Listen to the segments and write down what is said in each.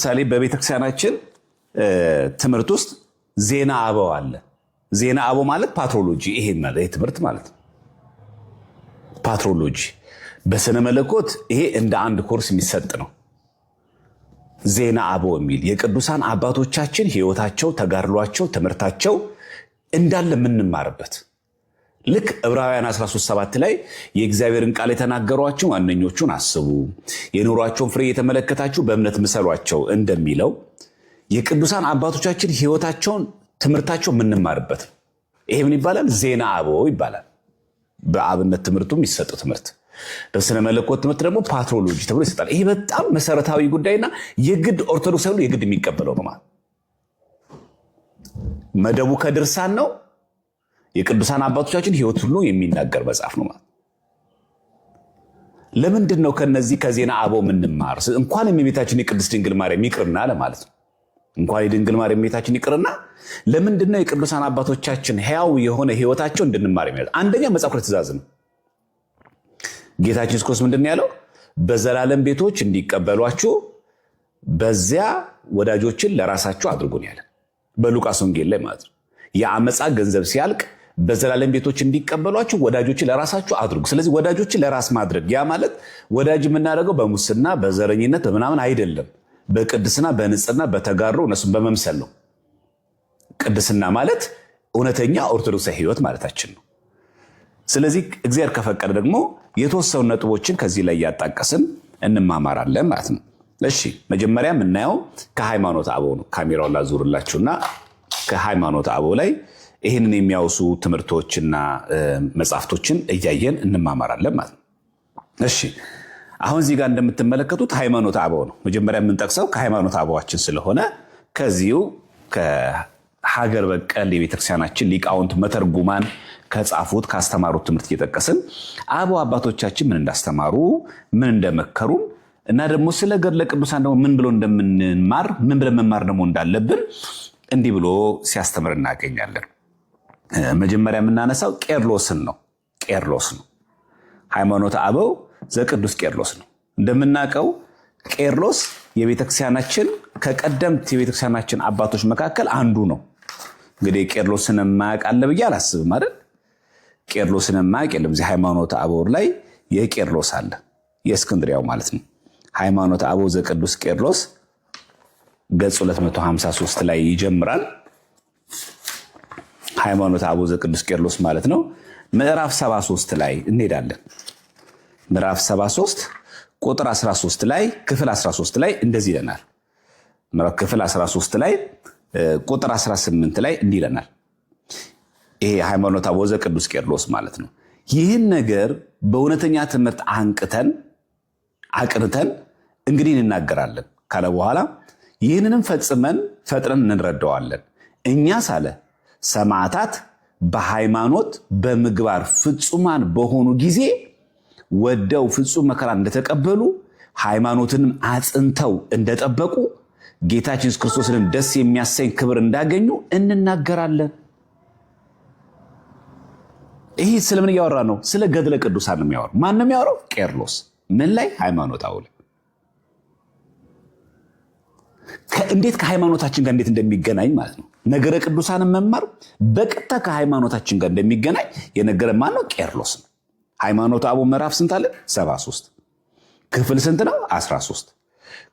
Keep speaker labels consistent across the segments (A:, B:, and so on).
A: ለምሳሌ በቤተክርስቲያናችን ትምህርት ውስጥ ዜና አበው አለ። ዜና አበው ማለት ፓትሮሎጂ፣ ይሄ ትምህርት ማለት ነው። ፓትሮሎጂ በስነ መለኮት ይሄ እንደ አንድ ኮርስ የሚሰጥ ነው። ዜና አበው የሚል የቅዱሳን አባቶቻችን ህይወታቸው፣ ተጋድሏቸው፣ ትምህርታቸው እንዳለ የምንማርበት ልክ ዕብራውያን 13:7 ላይ የእግዚአብሔርን ቃል የተናገሯቸው ዋነኞቹን አስቡ፣ የኑሯቸውን ፍሬ የተመለከታችሁ በእምነት ምሰሏቸው እንደሚለው የቅዱሳን አባቶቻችን ህይወታቸውን፣ ትምህርታቸው የምንማርበት ነው። ይሄ ምን ይባላል? ዜና አበው ይባላል። በአብነት ትምህርቱ የሚሰጠው ትምህርት፣ በስነ መለኮት ትምህርት ደግሞ ፓትሮሎጂ ተብሎ ይሰጣል። ይሄ በጣም መሰረታዊ ጉዳይና የግድ ኦርቶዶክስ ሁሉ የግድ የሚቀበለው ነው ማለት መደቡ ከድርሳን ነው። የቅዱሳን አባቶቻችን ህይወት ሁሉ የሚናገር መጽሐፍ ነው ማለት። ለምንድን ነው ከነዚህ ከዜና አበው የምንማር? እንኳን የእመቤታችን የቅድስት ድንግል ማርያም ይቅርና ለማለት ነው። እንኳን የድንግል ማርያም የእመቤታችን ይቅርና ለምንድን ነው የቅዱሳን አባቶቻችን ሕያው የሆነ ህይወታቸው እንድንማር የሚያደርግ? አንደኛ መጽሐፍ ትእዛዝ ነው። ጌታችን ኢየሱስ ክርስቶስ ምንድን ያለው? በዘላለም ቤቶች እንዲቀበሏችሁ በዚያ ወዳጆችን ለራሳችሁ አድርጉን ያለ በሉቃስ ወንጌል ላይ ማለት ነው። የአመፃ ገንዘብ ሲያልቅ በዘላለም ቤቶች እንዲቀበሏችሁ ወዳጆችን ለራሳችሁ አድርጉ። ስለዚህ ወዳጆችን ለራስ ማድረግ ያ ማለት ወዳጅ የምናደርገው በሙስና በዘረኝነት በምናምን አይደለም፣ በቅድስና በንጽህና በተጋድሎ እነሱን በመምሰል ነው። ቅድስና ማለት እውነተኛ ኦርቶዶክሳዊ ህይወት ማለታችን ነው። ስለዚህ እግዚአብሔር ከፈቀደ ደግሞ የተወሰኑ ነጥቦችን ከዚህ ላይ እያጣቀስን እንማማራለን ማለት ነው። እሺ መጀመሪያ የምናየው ከሃይማኖት አበው ነው። ካሜራውን ላዙርላችሁና ከሃይማኖት አበው ላይ ይህንን የሚያወሱ ትምህርቶችና መጽሐፍቶችን እያየን እንማማራለን ማለት ነው። እሺ አሁን እዚህ ጋር እንደምትመለከቱት ሃይማኖት አበው ነው። መጀመሪያ የምንጠቅሰው ከሃይማኖት አበዋችን ስለሆነ ከዚሁ ከሀገር በቀል የቤተክርስቲያናችን ሊቃውንት መተርጉማን ከጻፉት ካስተማሩት ትምህርት እየጠቀስን አበው አባቶቻችን ምን እንዳስተማሩ ምን እንደመከሩን እና ደግሞ ስለ ገድለ ቅዱሳን ደግሞ ምን ብሎ እንደምንማር ምን ብለን መማር ደግሞ እንዳለብን እንዲህ ብሎ ሲያስተምር እናገኛለን። መጀመሪያ የምናነሳው ቄርሎስን ነው። ቄርሎስ ነው ሃይማኖተ አበው ዘቅዱስ ቄርሎስ ነው። እንደምናውቀው ቄርሎስ የቤተክርስቲያናችን ከቀደምት የቤተክርስቲያናችን አባቶች መካከል አንዱ ነው። እንግዲህ ቄርሎስን የማያውቅ አለ ብዬ አላስብም አይደል? ቄርሎስን የማያውቅ የለም። እዚህ ሃይማኖተ አበው ላይ የቄርሎስ አለ፣ የእስክንድሪያው ማለት ነው። ሃይማኖተ አበው ዘቅዱስ ቄርሎስ ገጽ 253 ላይ ይጀምራል። ሃይማኖተ አበው ዘቅዱስ ቄርሎስ ማለት ነው። ምዕራፍ 73 ላይ እንሄዳለን። ምዕራፍ 73 ቁጥር 13 ላይ ክፍል 13 ላይ እንደዚህ ይለናል። ክፍል 13 ላይ ቁጥር 18 ላይ እንዲህ ይለናል። ይሄ ሃይማኖተ አበው ዘቅዱስ ቄርሎስ ማለት ነው። ይህን ነገር በእውነተኛ ትምህርት አቅንተን እንግዲህ እንናገራለን ካለ በኋላ ይህንንም ፈጥነን እንረዳዋለን። እኛስ አለ ሰማዕታት በሃይማኖት በምግባር ፍጹማን በሆኑ ጊዜ ወደው ፍጹም መከራ እንደተቀበሉ ሃይማኖትንም አጽንተው እንደጠበቁ ጌታችን ኢየሱስ ክርስቶስንም ደስ የሚያሰኝ ክብር እንዳገኙ እንናገራለን። ይህ ስለምን እያወራ ነው? ስለ ገድለ ቅዱሳን ነው የሚያወራው። ማን ነው የሚያወራው? ቄርሎስ። ምን ላይ? ሃይማኖተ አበው ላይ። እንዴት ከሃይማኖታችን ጋር እንዴት እንደሚገናኝ ማለት ነው። ነገረ ቅዱሳንን መማር በቀጥታ ከሃይማኖታችን ጋር እንደሚገናኝ የነገረ ማን ነው? ቄርሎስ ነው። ሃይማኖተ አበው ምዕራፍ ስንት አለ? 73 ክፍል ስንት ነው? 13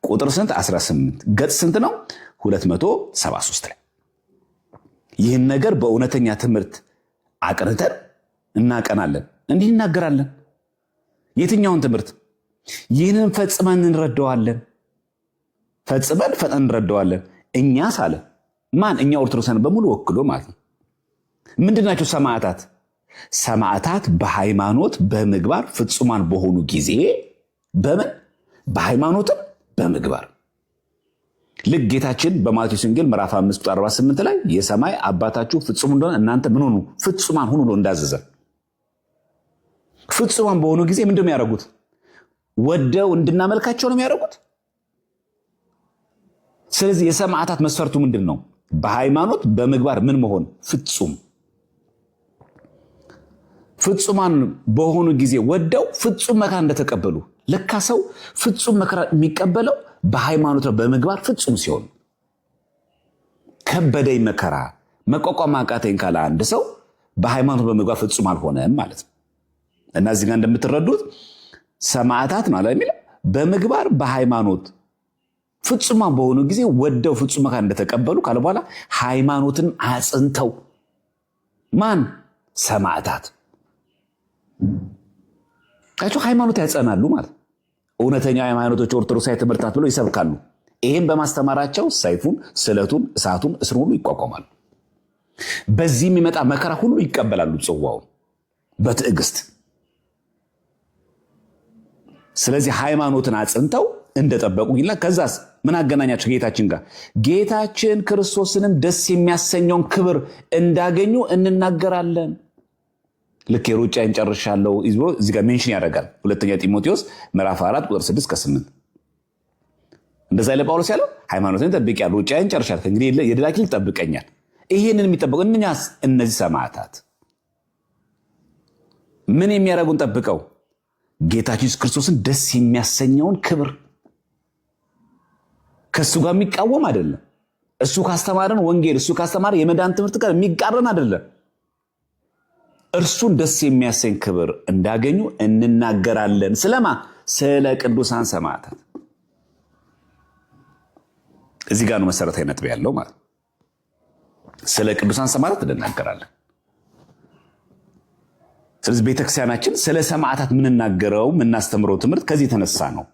A: ቁጥር ስንት? 18 ገጽ ስንት ነው? 273 ላይ ይህን ነገር በእውነተኛ ትምህርት አቅንተን እናቀናለን። እንዲህ እናገራለን። የትኛውን ትምህርት? ይህንን ፈጽመን እንረዳዋለን። ፈጽመን ፈጥነን እንረዳዋለን። እኛስ አለ ማን? እኛ ኦርቶዶክሳን በሙሉ ወክሎ ማለት ነው። ምንድናቸው ሰማዕታት? ሰማዕታት በሃይማኖት በምግባር ፍጹማን በሆኑ ጊዜ በምን? በሃይማኖትም በምግባር። ልክ ጌታችን በማቴዎስ ወንጌል ምዕራፍ 5 ቁጥር 48 ላይ የሰማይ አባታችሁ ፍጹም እንደሆነ እናንተ ምን ሆኑ? ፍጹማን ሁኑ ብሎ እንዳዘዘ። ፍጹማን በሆኑ ጊዜ ምንድን ነው የሚያደርጉት? ወደው እንድናመልካቸው ነው የሚያደርጉት። ስለዚህ የሰማዕታት መስፈርቱ ምንድን ነው? በሃይማኖት በምግባር ምን መሆን? ፍጹም። ፍጹማን በሆኑ ጊዜ ወደው ፍጹም መከራ እንደተቀበሉ። ለካ ሰው ፍጹም መከራ የሚቀበለው በሃይማኖት ነው፣ በምግባር ፍጹም ሲሆን። ከበደኝ መከራ መቋቋም አቃተኝ ካለ አንድ ሰው በሃይማኖት በምግባር ፍጹም አልሆነም ማለት ነው። እና እዚህ ጋር እንደምትረዱት ሰማዕታት ነው አለ የሚለው በምግባር በሃይማኖት ፍጹማን በሆኑ ጊዜ ወደው ፍጹም መከራ እንደተቀበሉ ካለ በኋላ ሃይማኖትን አጽንተው ማን? ሰማዕታት። ካቸው ሃይማኖት ያጸናሉ ማለት እውነተኛ ሃይማኖቶች ኦርቶዶክሳዊ ትምህርታት ብለው ይሰብካሉ። ይህም በማስተማራቸው ሰይፉን፣ ስለቱን፣ እሳቱን፣ እስሩን ሁሉ ይቋቋማሉ። በዚህ የሚመጣ መከራ ሁሉ ይቀበላሉ ጽዋውን በትዕግስት። ስለዚህ ሃይማኖትን አጽንተው እንደጠበቁ ይላል። ከዛስ ምን አገናኛቸው ጌታችን ጋር? ጌታችን ክርስቶስንም ደስ የሚያሰኘውን ክብር እንዳገኙ እንናገራለን። ልክ የሩጫዬን ጨርሻለሁ ብሎ እዚህ ጋር ሜንሽን ያደርጋል። ሁለተኛ ጢሞቴዎስ ምዕራፍ 4 ቁጥር 6-8 እንደዛ ይለ ጳውሎስ ያለው ሃይማኖትን ጠብቄያለሁ፣ ሩጫዬን ጨርሻለሁ፣ ከእንግዲህ የድል አክሊል ይጠብቀኛል። ይህንን የሚጠብቁ እኛስ እነዚህ ሰማዕታት ምን የሚያደርጉን ጠብቀው? ጌታችን ክርስቶስን ደስ የሚያሰኘውን ክብር። ከእሱ ጋር የሚቃወም አይደለም። እሱ ካስተማረን ወንጌል፣ እሱ ካስተማረ የመዳን ትምህርት ጋር የሚቃረን አይደለም። እርሱን ደስ የሚያሰኝ ክብር እንዳገኙ እንናገራለን። ስለማ? ስለ ቅዱሳን ሰማዕታት። እዚህ ጋር ነው መሰረታዊ ነጥብ ያለው ማለት። ስለ ቅዱሳን ሰማዕታት እንናገራለን። ስለዚህ ቤተክርስቲያናችን ስለ ሰማዕታት የምንናገረው የምናስተምረው ትምህርት ከዚህ የተነሳ ነው።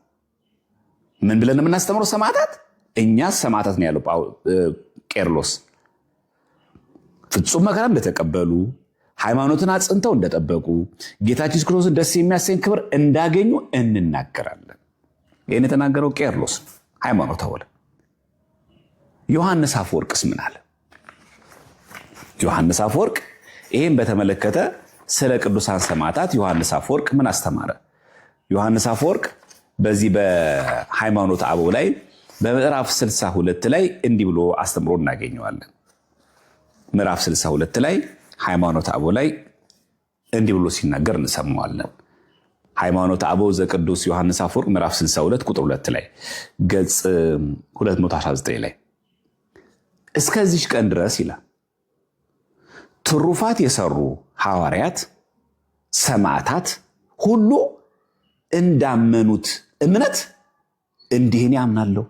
A: ምን ብለን የምናስተምረው? ሰማዕታት እኛ ሰማዕታት ነው ያለው ቄርሎስ። ፍጹም መከራ እንደተቀበሉ፣ ሃይማኖትን አጽንተው እንደጠበቁ፣ ጌታችን ክርስቶስን ደስ የሚያሰኝ ክብር እንዳገኙ እንናገራለን። ይህን የተናገረው ቄርሎስ ሃይማኖት አወለ። ዮሐንስ አፈወርቅስ ምን አለ? ዮሐንስ አፈወርቅ ይህን በተመለከተ ስለ ቅዱሳን ሰማዕታት ዮሐንስ አፈወርቅ ምን አስተማረ? ዮሐንስ አፈወርቅ በዚህ በሃይማኖት አበው ላይ በምዕራፍ 62 ላይ እንዲህ ብሎ አስተምሮ እናገኘዋለን። ምዕራፍ 62 ላይ ሃይማኖት አበው ላይ እንዲህ ብሎ ሲናገር እንሰማዋለን። ሃይማኖት አበው ዘቅዱስ ዮሐንስ አፈወርቅ ምዕራፍ 62 ቁጥር 2 ላይ ገጽ 219 ላይ እስከዚህ ቀን ድረስ ይላል ትሩፋት የሰሩ ሐዋርያት ሰማዕታት ሁሉ እንዳመኑት እምነት እንዲህን ያምናለሁ።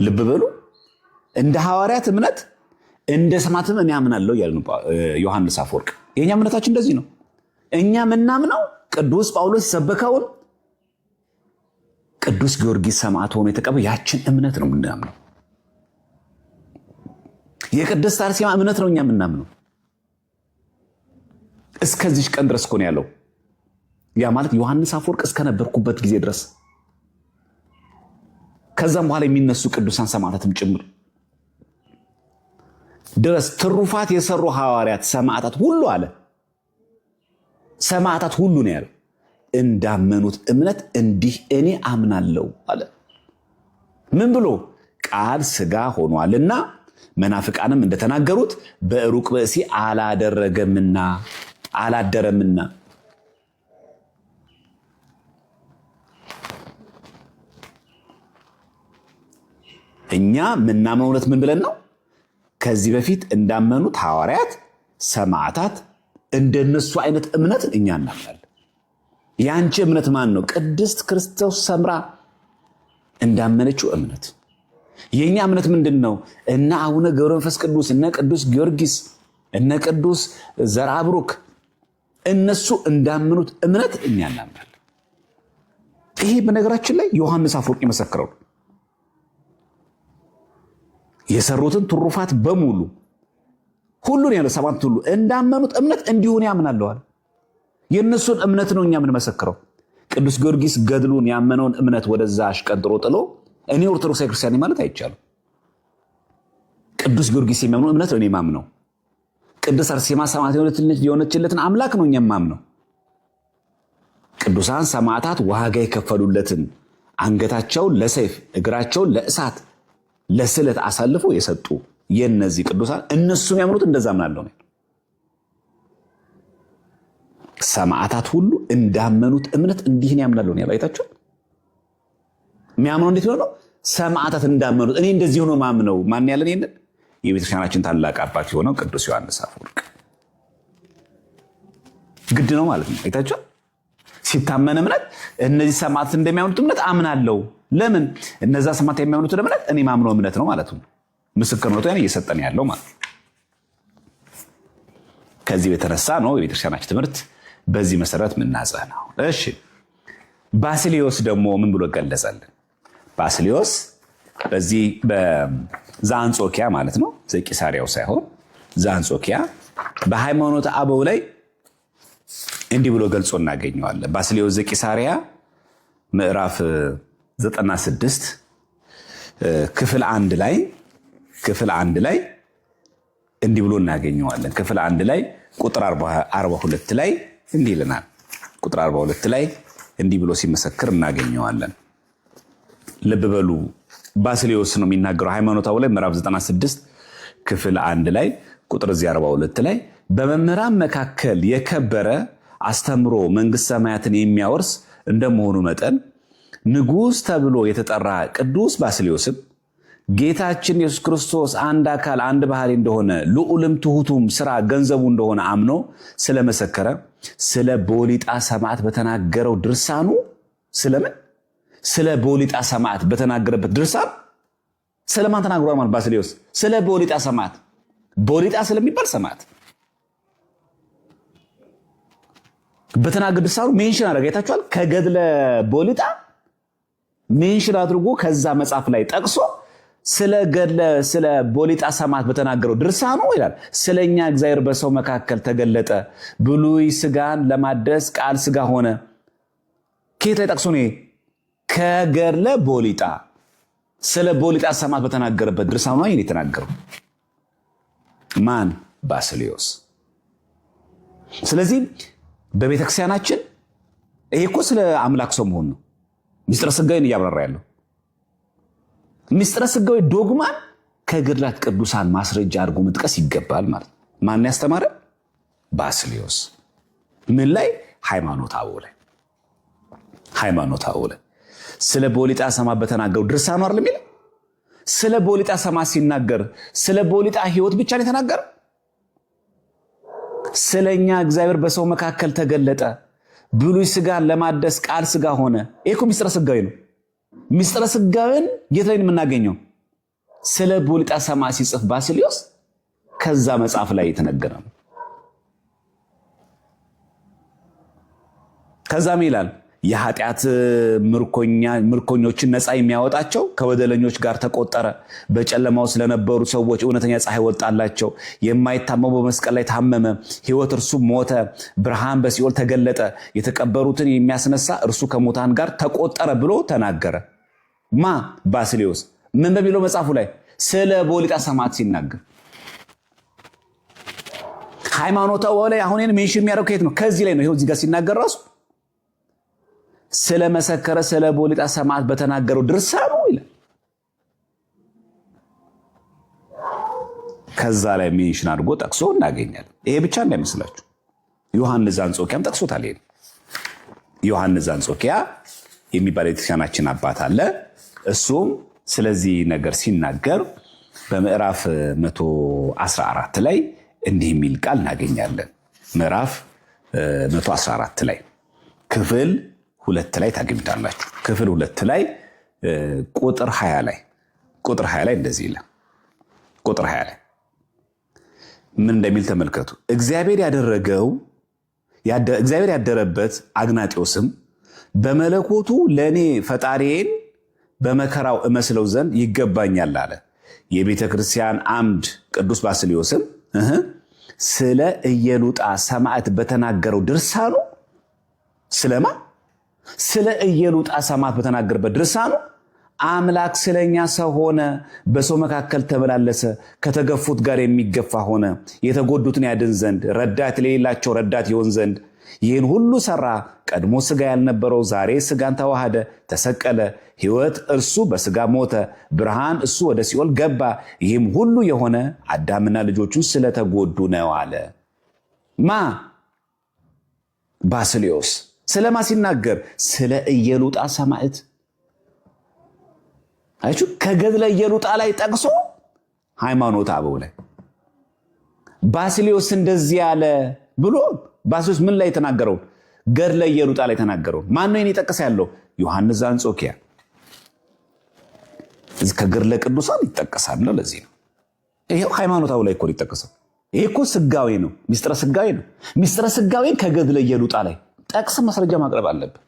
A: ልብ በሉ፣ እንደ ሐዋርያት እምነት እንደ ሰማዕታትም እኔ ያምናለሁ ያለ ዮሐንስ አፈወርቅ። የኛ እምነታችን እንደዚህ ነው። እኛ ምናምነው ቅዱስ ጳውሎስ የሰበከውን ቅዱስ ጊዮርጊስ ሰማዕት ሆኖ የተቀበለ ያችን እምነት ነው ምናምነው። የቅድስት አርሴማ እምነት ነው እኛ ምናምነው። እስከዚህ ቀን ድረስ እኮ ነው ያለው። ያ ማለት ዮሐንስ አፈወርቅ እስከነበርኩበት ጊዜ ድረስ፣ ከዛም በኋላ የሚነሱ ቅዱሳን ሰማዕታትም ጭምር ድረስ ትሩፋት የሰሩ ሐዋርያት ሰማዕታት ሁሉ አለ። ሰማዕታት ሁሉ ነው ያለው። እንዳመኑት እምነት እንዲህ እኔ አምናለሁ አለ። ምን ብሎ? ቃል ሥጋ ሆኗልና መናፍቃንም እንደተናገሩት በሩቅ ብእሲ አላደረገምና አላደረምና። እኛ ምናምነው እውነት ምን ብለን ነው? ከዚህ በፊት እንዳመኑት ሐዋርያት ሰማዕታት እንደነሱ አይነት እምነት እኛ እናምናለን። ያንቺ እምነት ማን ነው? ቅድስት ክርስቶስ ሰምራ እንዳመነችው እምነት። የኛ እምነት ምንድን ነው? እነ አቡነ ገብረ መንፈስ ቅዱስ፣ እነ ቅዱስ ጊዮርጊስ፣ እነ ቅዱስ ዘርአብሩክ እነሱ እንዳመኑት እምነት እኛ እናምናለን። ይሄ በነገራችን ላይ ዮሐንስ አፈወርቅ የመሰክረው የሰሩትን ትሩፋት በሙሉ ሁሉን ያለ ሰባት ሁሉ እንዳመኑት እምነት እንዲሆን ያምናለዋል። የእነሱን እምነት ነው እኛ የምንመሰክረው። ቅዱስ ጊዮርጊስ ገድሉን ያመነውን እምነት ወደዛ አሽቀንጥሮ ጥሎ እኔ ኦርቶዶክሳዊ ክርስቲያን ማለት አይቻልም። ቅዱስ ጊዮርጊስ የሚያምነው እምነት ነው እኔ ማምነው። ቅድስት አርሴማ ሰማዕት የሆነችለትን አምላክ ነው እኛ ማምነው። ቅዱሳን ሰማዕታት ዋጋ የከፈሉለትን አንገታቸውን ለሰይፍ እግራቸውን ለእሳት ለስለት አሳልፎ የሰጡ የነዚህ ቅዱሳን እነሱ የሚያምኑት እንደዛ ምናለው ነው። ሰማዕታት ሁሉ እንዳመኑት እምነት እንዲህን ያምናሉ ነው ያለው። አይታችሁ የሚያምነው እንዴት ነው? ሰማዕታት እንዳመኑት እኔ እንደዚህ ሆኖ ማምነው። ማን ያለን? ይሄንን የቤተክርስቲያናችን ታላቅ አባት የሆነው ቅዱስ ዮሐንስ አፈወርቅ ግድ ነው ማለት ነው። አይታችሁ ሲታመን እምነት እነዚህ ሰማዕታት እንደሚያምኑት እምነት አምናለሁ። ለምን? እነዛ ሰማዕታት የሚያምኑት እምነት እኔ ማምነው እምነት ነው ማለት ነው። ምስክርነቱ ያን እየሰጠን ያለው ማለት ነው። ከዚህ የተነሳ ነው የቤተክርስቲያናችን ትምህርት በዚህ መሰረት ምናጸናው። እሺ ባስልዮስ ደግሞ ምን ብሎ ገለጸልን? ባስልዮስ በዚህ በዛንጾኪያ ማለት ነው፣ ዘቂሳሪያው ሳይሆን ዛንጾኪያ በሃይማኖተ አበው ላይ እንዲህ ብሎ ገልጾ እናገኘዋለን። ባስልዮስ ዘቂሳሪያ ምዕራፍ 96 ክፍል 1 ላይ እንዲህ ብሎ እናገኘዋለን። ክፍል 1 ላይ ቁጥር 42 ላይ እንዲህ ይለናል። ቁጥር 42 ላይ እንዲህ ብሎ ሲመሰክር እናገኘዋለን። ልብ በሉ፣ ባስልዮስ ነው የሚናገረው። ሃይማኖተ አበው ላይ ምዕራፍ 96 ክፍል 1 ላይ ቁጥር 42 ላይ በመምህራን መካከል የከበረ አስተምሮ መንግስት ሰማያትን የሚያወርስ እንደመሆኑ መጠን ንጉሥ ተብሎ የተጠራ ቅዱስ ባስልዮስም ጌታችን ኢየሱስ ክርስቶስ አንድ አካል አንድ ባህሪ እንደሆነ ልዑልም ትሑቱም ስራ ገንዘቡ እንደሆነ አምኖ ስለመሰከረ ስለ ቦሊጣ ሰማዕት በተናገረው ድርሳኑ ስለምን? ስለ ቦሊጣ ሰማዕት በተናገረበት ድርሳን ስለማን ተናግሯል ማለት? ባስልዮስ ስለ ቦሊጣ ሰማዕት፣ ቦሊጣ ስለሚባል ሰማዕት በተናገረ ድርሳኑ ሜንሽን አደረገ። አይታችኋል? ከገድለ ቦሊጣ ሜንሽን አድርጎ ከዛ መጽሐፍ ላይ ጠቅሶ ስለ ቦሊጣ ሰማዕት በተናገረው ድርሳኑ ይላል ስለኛ እግዚአብሔር በሰው መካከል ተገለጠ፣ ብሉይ ስጋን ለማደስ ቃል ስጋ ሆነ። ከየት ላይ ጠቅሶ ነው? ከገድለ ቦሊጣ ስለ ቦሊጣ ሰማዕት በተናገረበት ድርሳኑ ነው ይሄን የተናገረው። ማን? ባስልዮስ። ስለዚህ በቤተክርስቲያናችን ይሄ እኮ ስለ አምላክ ሰው መሆን ነው። ሚስጥረ ስጋዊን እያብራራ ያለው ሚስጥረ ስጋዊ ዶግማን ከገድላት ቅዱሳን ማስረጃ አድርጎ መጥቀስ ይገባል ማለት። ማን ያስተማረ? ባስልዮስ። ምን ላይ? ሃይማኖተ አበው ላይ። ሃይማኖተ አበው ላይ ስለ ቦሊጣ ሰማዕት በተናገረው ድርሳኑ አይደል የሚለው። ስለ ቦሊጣ ሰማዕት ሲናገር ስለ ቦሊጣ ሕይወት ብቻ ነው የተናገረ። ስለኛ እግዚአብሔር በሰው መካከል ተገለጠ፣ ብሉይ ስጋን ለማደስ ቃል ስጋ ሆነ። ይሄ እኮ ሚስጥረ ስጋዊ ነው። ሚስጥረ ስጋዊን የት ላይ የምናገኘው? ስለ ቦሊጣ ሰማዕት ሲጽፍ ባስልዮስ ከዛ መጽሐፍ ላይ የተነገረ ነው። ከዛም ይላል የኃጢአት ምርኮኞችን ነፃ የሚያወጣቸው ከበደለኞች ጋር ተቆጠረ። በጨለማው ስለነበሩ ሰዎች እውነተኛ ፀሐይ ወጣላቸው። የማይታመው በመስቀል ላይ ታመመ፣ ሕይወት እርሱ ሞተ፣ ብርሃን በሲኦል ተገለጠ። የተቀበሩትን የሚያስነሳ እርሱ ከሙታን ጋር ተቆጠረ ብሎ ተናገረ። ማ? ባስልዮስ። ምን በሚለው መጽሐፉ ላይ? ስለ ቦሊጣ ሰማዕት ሲናገር። ሃይማኖተ አበው ላይ አሁን ሜንሽን የሚያደርገው ከየት ነው? ከዚህ ላይ ነው። ይኸው እዚህ ጋር ሲናገር ራሱ ስለመሰከረ ስለ ቦሊጣ ሰማዕት በተናገረው ድርሳኑ ይላል። ከዛ ላይ ሜንሽን አድርጎ ጠቅሶ እናገኛለን። ይሄ ብቻ እንዳይመስላችሁ ዮሐንስ ዘአንጾኪያም ጠቅሶታል። ይሄ ዮሐንስ ዘአንጾኪያ የሚባል የቤተክርስቲያናችን አባት አለ። እሱም ስለዚህ ነገር ሲናገር በምዕራፍ 114 ላይ እንዲህ የሚል ቃል እናገኛለን። ምዕራፍ 114 ላይ ክፍል 2 ላይ ታገኙታላችሁ። ክፍል 2 ላይ ቁጥር 20 ላይ እንደዚህ ይላል። ቁጥር 20 ላይ ምን እንደሚል ተመልከቱ። እግዚአብሔር ያደረበት አግናጤዎስም በመለኮቱ ለእኔ ፈጣሪዬን በመከራው እመስለው ዘንድ ይገባኛል አለ። የቤተ ክርስቲያን አምድ ቅዱስ ባስልዮስም ስለ ኢየሉጣ ሰማዕት በተናገረው ድርሳኑ ስለማ ስለ ኢየሉጣ ሰማዕት በተናገረበት ድርሳኑ አምላክ ስለኛ ሰው ሆነ፣ በሰው መካከል ተመላለሰ፣ ከተገፉት ጋር የሚገፋ ሆነ፣ የተጎዱትን ያድን ዘንድ፣ ረዳት የሌላቸው ረዳት ይሆን ዘንድ ይህን ሁሉ ሰራ። ቀድሞ ስጋ ያልነበረው ዛሬ ስጋን ተዋሃደ፣ ተሰቀለ። ሕይወት እርሱ በስጋ ሞተ፣ ብርሃን እሱ ወደ ሲኦል ገባ። ይህም ሁሉ የሆነ አዳምና ልጆቹ ስለተጎዱ ነው አለ። ማ? ባስልዮስ ስለማ ሲናገር ስለ ኢየሉጣ ሰማዕት። አይቹ ከገድለ ኢየሉጣ ላይ ጠቅሶ ሃይማኖተ አበው ላይ ባስልዮስ እንደዚህ ያለ ብሎ ባስልዮስ ምን ላይ ተናገረው? ገድለ ኢየሉጣ ላይ ተናገረው። ማን ነው የጠቀሰ ያለው? ዮሐንስ ዘአንጾኪያ። እዚህ ከገድለ ቅዱሳን ይጠቀሳል ነው። ለዚህ ነው ይሄው ሃይማኖተ አበው ላይ እኮ ይጠቀሰው። ይሄ እኮ ስጋዌ ነው፣ ሚስጥረ ስጋዌ ነው። ሚስጥረ ስጋዌን ከገድለ ኢየሉጣ ላይ ጠቅስ ማስረጃ ማቅረብ አለብህ።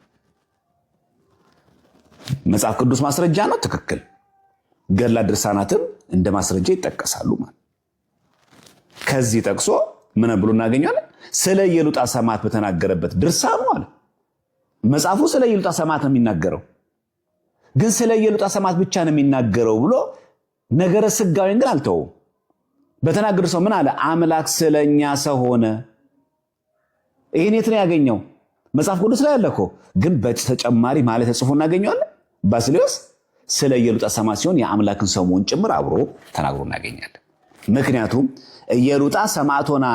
A: መጽሐፍ ቅዱስ ማስረጃ ነው፣ ትክክል። ገድለ ድርሳናትም እንደ ማስረጃ ይጠቀሳሉ ማለት። ከዚህ ጠቅሶ ምን ብሎ እናገኛለን? ስለ ኢየሉጣ ሰማዕት በተናገረበት ድርሳኑ አለ። መጽሐፉ ስለ ኢየሉጣ ሰማዕት ነው የሚናገረው፣ ግን ስለ ኢየሉጣ ሰማዕት ብቻ ነው የሚናገረው ብሎ ነገረ ስጋዌን ግን አልተወውም። በተናገረ ሰው ምን አለ? አምላክ ስለኛ ሰው ሆነ። ይሄን የት ነው ያገኘው? መጽሐፍ ቅዱስ ላይ አለ እኮ፣ ግን በተጨማሪ ማለት ተጽፎ እናገኘዋለን። ባስልዮስ ስለ ኢየሉጣ ሰማዕት ሲሆን የአምላክን ሰው መሆን ጭምር አብሮ ተናግሮ እናገኛለን። ምክንያቱም ኢየሉጣ ሰማዕት ሆና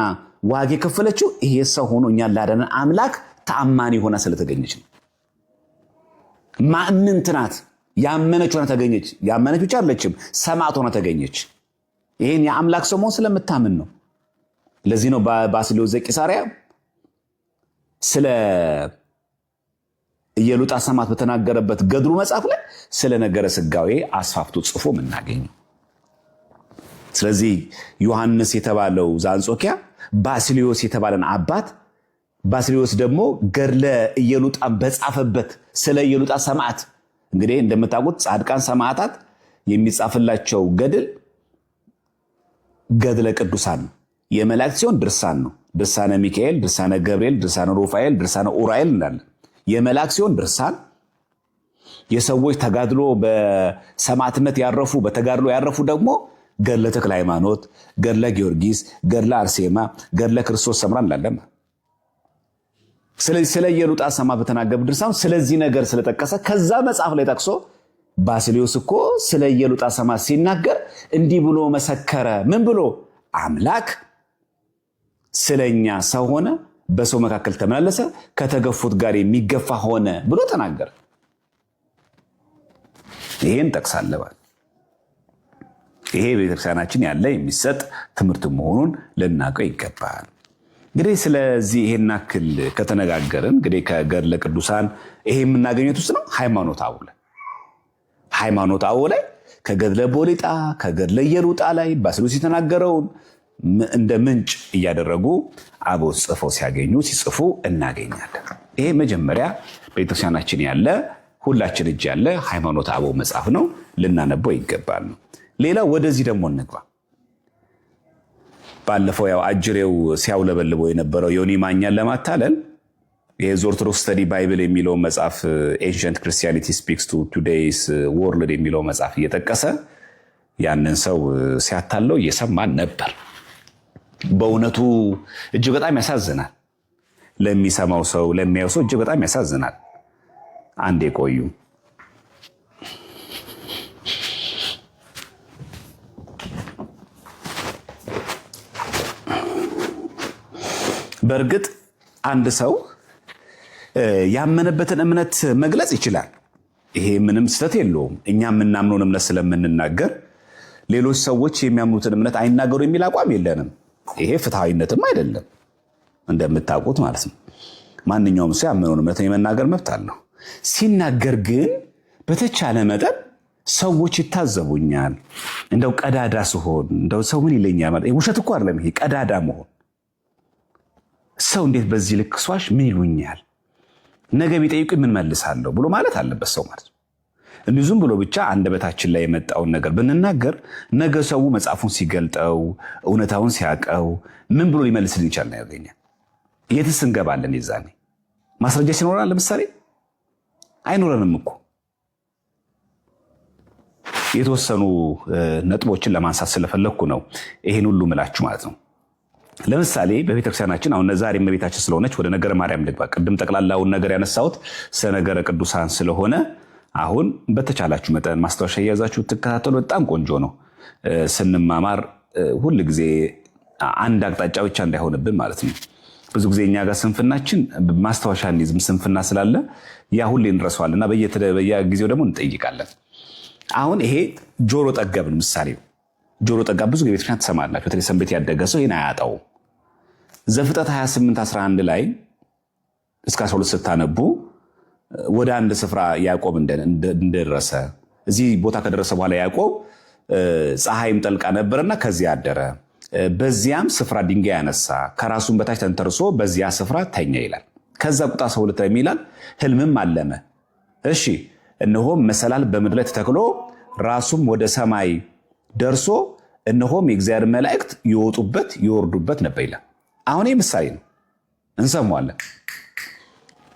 A: ዋጋ የከፈለችው ይሄ ሰው ሆኖ እኛን ላዳነን አምላክ ተአማኒ ሆና ስለተገኘች ነው። ማእምንት ናት፣ ያመነች ሆና ተገኘች። ያመነች ብቻ አይደለችም፣ ሰማዕት ሆና ተገኘች። ይሄን የአምላክ ሰው መሆን ስለምታምን ነው። ለዚህ ነው ባስልዮስ ዘቂሳርያ ስለ ኢየሉጣ ሰማዕት በተናገረበት ገድሉ መጽሐፍ ላይ ስለ ነገረ ስጋዌ አስፋፍቶ ጽፎ የምናገኘው። ስለዚህ ዮሐንስ የተባለው ዘአንጾኪያ ባስልዮስ የተባለን አባት፣ ባስልዮስ ደግሞ ገድለ ኢየሉጣን በጻፈበት ስለ ኢየሉጣ ሰማዕት። እንግዲህ እንደምታውቁት ጻድቃን ሰማዕታት የሚጻፍላቸው ገድል ገድለ ቅዱሳን ነው። የመላእክት ሲሆን ድርሳን ነው። ድርሳነ ሚካኤል፣ ድርሳነ ገብርኤል፣ ድርሳነ ሩፋኤል፣ ድርሳነ ኡራኤል እንዳለ። የመላእክት ሲሆን ድርሳን፣ የሰዎች ተጋድሎ በሰማዕትነት ያረፉ በተጋድሎ ያረፉ ደግሞ ገድለ ተክለ ሃይማኖት፣ ገድለ ጊዮርጊስ፣ ገድለ አርሴማ፣ ገድለ ክርስቶስ ሰምራ እንዳለ። ስለዚህ ስለ ኢየሉጣ ሰማዕት በተናገረ ድርሳን ስለዚህ ነገር ስለጠቀሰ ከዛ መጽሐፍ ላይ ጠቅሶ ባስልዮስ እኮ ስለ ኢየሉጣ ሰማዕት ሲናገር እንዲህ ብሎ መሰከረ። ምን ብሎ? አምላክ ስለኛ ሰው ሆነ፣ በሰው መካከል ተመላለሰ፣ ከተገፉት ጋር የሚገፋ ሆነ ብሎ ተናገረ። ይሄን ጠቅሳለባል። ይሄ ቤተክርስቲያናችን ያለ የሚሰጥ ትምህርት መሆኑን ልናውቀው ይገባል። እንግዲህ ስለዚህ ይሄን አክል ከተነጋገርን እንግዲህ ከገድለ ቅዱሳን ይሄ የምናገኘት ውስጥ ነው ሃይማኖተ አበው ላይ ሃይማኖተ አበው ላይ ከገድለ ቦሊጣ ከገድለ ኢየሉጣ ላይ ባስልዮስ የተናገረውን እንደ ምንጭ እያደረጉ አበው ጽፈው ሲጽፉ እናገኛለን። ይሄ መጀመሪያ ቤተክርስቲያናችን ያለ ሁላችን እጅ ያለ ሃይማኖተ አበው መጽሐፍ ነው፣ ልናነበው ይገባል ነው። ሌላው ወደዚህ ደግሞ እንግባ። ባለፈው ያው አጅሬው ሲያውለበልበው የነበረው ዮኒ ማኛን ለማታለል የዘ ኦርቶዶክስ ስተዲ ባይብል የሚለው መጽሐፍ ኤንሸንት ክርስቲያኒቲ ስፒክስ ቱ ቱዴይስ ወርልድ የሚለው መጽሐፍ እየጠቀሰ ያንን ሰው ሲያታለው እየሰማን ነበር። በእውነቱ እጅግ በጣም ያሳዝናል። ለሚሰማው ሰው ለሚያየው ሰው እጅግ በጣም ያሳዝናል። አንዴ ቆዩ። በእርግጥ አንድ ሰው ያመነበትን እምነት መግለጽ ይችላል። ይሄ ምንም ስህተት የለውም። እኛ የምናምነውን እምነት ስለምንናገር ሌሎች ሰዎች የሚያምኑትን እምነት አይናገሩ የሚል አቋም የለንም። ይሄ ፍትሐዊነትም አይደለም እንደምታውቁት ማለት ነው። ማንኛውም ሰው ያመነውን እምነት የመናገር መብት አለው። ሲናገር ግን በተቻለ መጠን ሰዎች ይታዘቡኛል፣ እንደው ቀዳዳ ስሆን እንደው ሰው ምን ይለኛል ማለት ውሸት እኮ አይደለም። ይሄ ቀዳዳ መሆን ሰው እንዴት በዚህ ልክ ሷሽ ምን ይሉኛል፣ ነገ ቢጠይቁኝ ምን መልሳለሁ ብሎ ማለት አለበት ሰው ማለት ነው። እንዲሁ ዝም ብሎ ብቻ አንደበታችን ላይ የመጣውን ነገር ብንናገር ነገ ሰው መጽሐፉን ሲገልጠው እውነታውን ሲያቀው ምን ብሎ ሊመልስልን ይችላል ነው ያገኛል። የትስ እንገባለን? የዛኔ ማስረጃ ሲኖረናል ለምሳሌ አይኖረንም እኮ። የተወሰኑ ነጥቦችን ለማንሳት ስለፈለኩ ነው ይሄን ሁሉ ምላችሁ ማለት ነው። ለምሳሌ በቤተክርስቲያናችን አሁን ዛሬ እመቤታችን ስለሆነች ወደ ነገረ ማርያም ልግባ። ቅድም ጠቅላላውን ነገር ያነሳሁት ስለ ነገረ ቅዱሳን ስለሆነ አሁን በተቻላችሁ መጠን ማስታወሻ እያያዛችሁ ትከታተሉ። በጣም ቆንጆ ነው። ስንማማር ሁል ጊዜ አንድ አቅጣጫ ብቻ እንዳይሆንብን ማለት ነው። ብዙ ጊዜ እኛ ጋር ስንፍናችን ማስታወሻ እንይዝም ስንፍና ስላለ ያ ሁሌ እንረሳዋለን እና በየጊዜው ደግሞ እንጠይቃለን። አሁን ይሄ ጆሮ ጠገብን ምሳሌው ጆሮ ጠጋብ ብዙ ቤተክርስቲያን ትሰማላችሁ። በተለይ ሰንበት ያደገ ሰው ይህን አያጣውም። ዘፍጥረት 28:11 ላይ እስከ 12 ስታነቡ ወደ አንድ ስፍራ ያዕቆብ እንደደረሰ እዚህ ቦታ ከደረሰ በኋላ ያዕቆብ ፀሐይም ጠልቃ ነበርና ከዚያ አደረ። በዚያም ስፍራ ድንጋይ ያነሳ፣ ከራሱም በታች ተንተርሶ በዚያ ስፍራ ተኛ ይላል። ከዛ ቁጥር 12 ላይ ይላል ሕልምም አለመ። እሺ እነሆም መሰላል በምድር ላይ ተተክሎ ራሱም ወደ ሰማይ ደርሶ እነሆም የእግዚአብሔር መላእክት ይወጡበት ይወርዱበት ነበር ይላል። አሁን ይህ ምሳሌ ነው፣ እንሰማዋለን።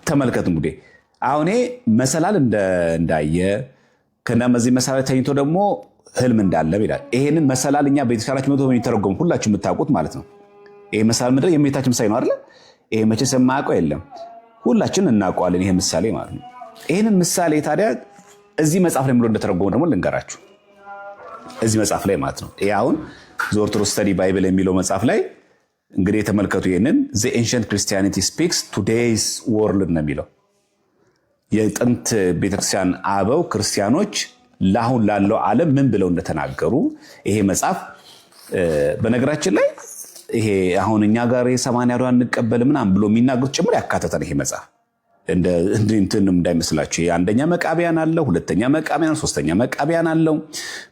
A: ተመልከቱ እንግዲህ አሁን መሰላል እንዳየ ከነዚህ መሰላል ተኝቶ ደግሞ ህልም እንዳለ ይላል። ይሄንን መሰላል እኛ ቤተክርስቲያናችን መቶ የሚተረጎም ሁላችሁ የምታውቁት ማለት ነው። ይሄ መሰላል ምድር የእመቤታችን ምሳሌ ነው አይደል? ይሄ መቼስ የማያውቀው የለም፣ ሁላችን እናውቀዋለን። ይሄ ምሳሌ ማለት ነው። ይሄንን ምሳሌ ታዲያ እዚህ መጽሐፍ ላይ ብሎ እንደተረጎመ ደግሞ ልንገራችሁ። እዚህ መጽሐፍ ላይ ማለት ነው። ይሄ አሁን ዘ ኦርቶዶክስ ስተዲ ባይብል የሚለው መጽሐፍ ላይ እንግዲህ የተመልከቱ። ይሄንን ዘ ኤንሸንት ክርስቲያኒቲ ስፒክስ ቱዴይስ ወርልድ ነው የሚለው። የጥንት ቤተክርስቲያን አበው ክርስቲያኖች ለአሁን ላለው ዓለም ምን ብለው እንደተናገሩ ይሄ መጽሐፍ በነገራችን ላይ ይሄ አሁን እኛ ጋር የ80 አንቀበል ምናምን ብሎ የሚናገሩት ጭምር ያካተተ ይሄ መጽሐፍ እንትንም እንዳይመስላችሁ። አንደኛ መቃቢያን አለው፣ ሁለተኛ መቃቢያን፣ ሶስተኛ መቃቢያን አለው፣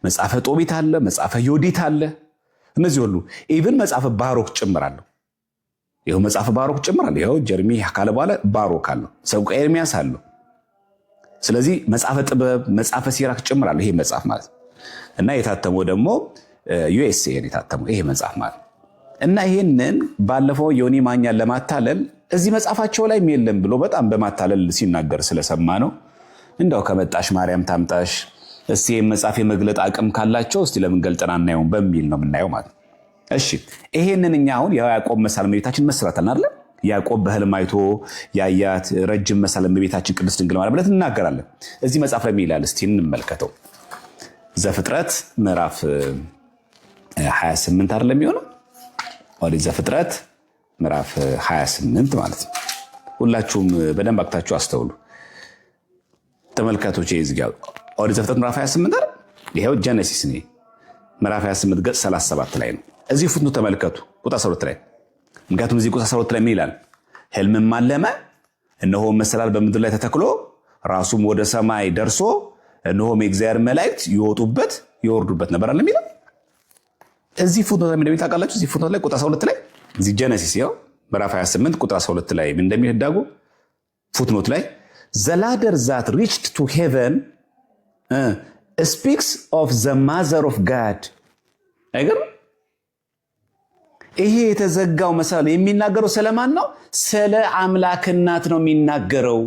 A: መጽሐፈ ጦቢት አለ፣ መጽሐፈ ዮዲት አለ። እነዚህ ሁሉ ኢቭን መጽሐፈ ባሮክ ጭምር አለው። ይኸው መጽሐፈ ባሮክ ጭምር አለ። ይኸው ጀርሚያ ካለ በኋላ ባሮክ አለው፣ ሰብቀ ኤርሚያስ አለው። ስለዚህ መጽሐፈ ጥበብ፣ መጽሐፈ ሲራክ ጭምር አለ ይሄ መጽሐፍ ማለት እና የታተመው ደግሞ ዩኤስኤ የታተመው ይሄ መጽሐፍ ማለት እና ይሄንን ባለፈው ዮኒ ማኛን ለማታለል እዚህ መጽሐፋቸው ላይ የለም ብሎ በጣም በማታለል ሲናገር ስለሰማ ነው። እንደው ከመጣሽ ማርያም ታምጣሽ እስቲ መጽሐፍ የመግለጥ አቅም ካላቸው እስቲ ለምን ገልጠን አናየውም በሚል ነው የምናየው ማለት። እሺ ይሄንን እኛ አሁን ያዕቆብ መሳል እመቤታችን መስራታለን አይደል? ያዕቆብ በህልም አይቶ ያያት ረጅም መሳል እመቤታችን ቅድስት ድንግል ማርያም ብለን እናገራለን። እዚህ መጽሐፍ ላይ ይላል፣ እስቲ እንመልከተው። ዘፍጥረት ምዕራፍ 28 አይደለም የሚሆነው ወደ ዘፍጥረት ምዕራፍ 28 ማለት ነው። ሁላችሁም በደንብ አክታችሁ አስተውሉ። ተመልካቶች እዚህ ጋር ወደ ዘፍጥረት ምዕራፍ 28 አይደል? ይሄው ጀነሲስ ነው። ምዕራፍ 28 ገጽ 37 ላይ ነው። እዚህ ፉትኑ ተመልከቱ ቁጥር 12 ላይ። ምክንያቱም እዚህ ቁጥር 12 ላይ ምን ይላል? ሕልምም አለመ፣ እነሆ መሰላል በምድር ላይ ተተክሎ ራሱም ወደ ሰማይ ደርሶ እነሆም የእግዚአብሔር መላእክት ይወጡበት ይወርዱበት ነበር አለ የሚለው። እዚህ ፉትኖት ላይ እንደሚል ታውቃላችሁ። እዚህ ፉትኖት ላይ ቁጥር 12 ላይ እዚህ ጀነሲስ ያው ምዕራፍ 28 ቁጥር 12 ላይ ምን እንደሚል ዳጉ ፉትኖት ላይ the ladder that reached to heaven speaks of the mother of God። አይገርም? ይሄ የተዘጋው መሰላል የሚናገረው ስለማን ነው? ስለ አምላክ እናት ነው የሚናገረው።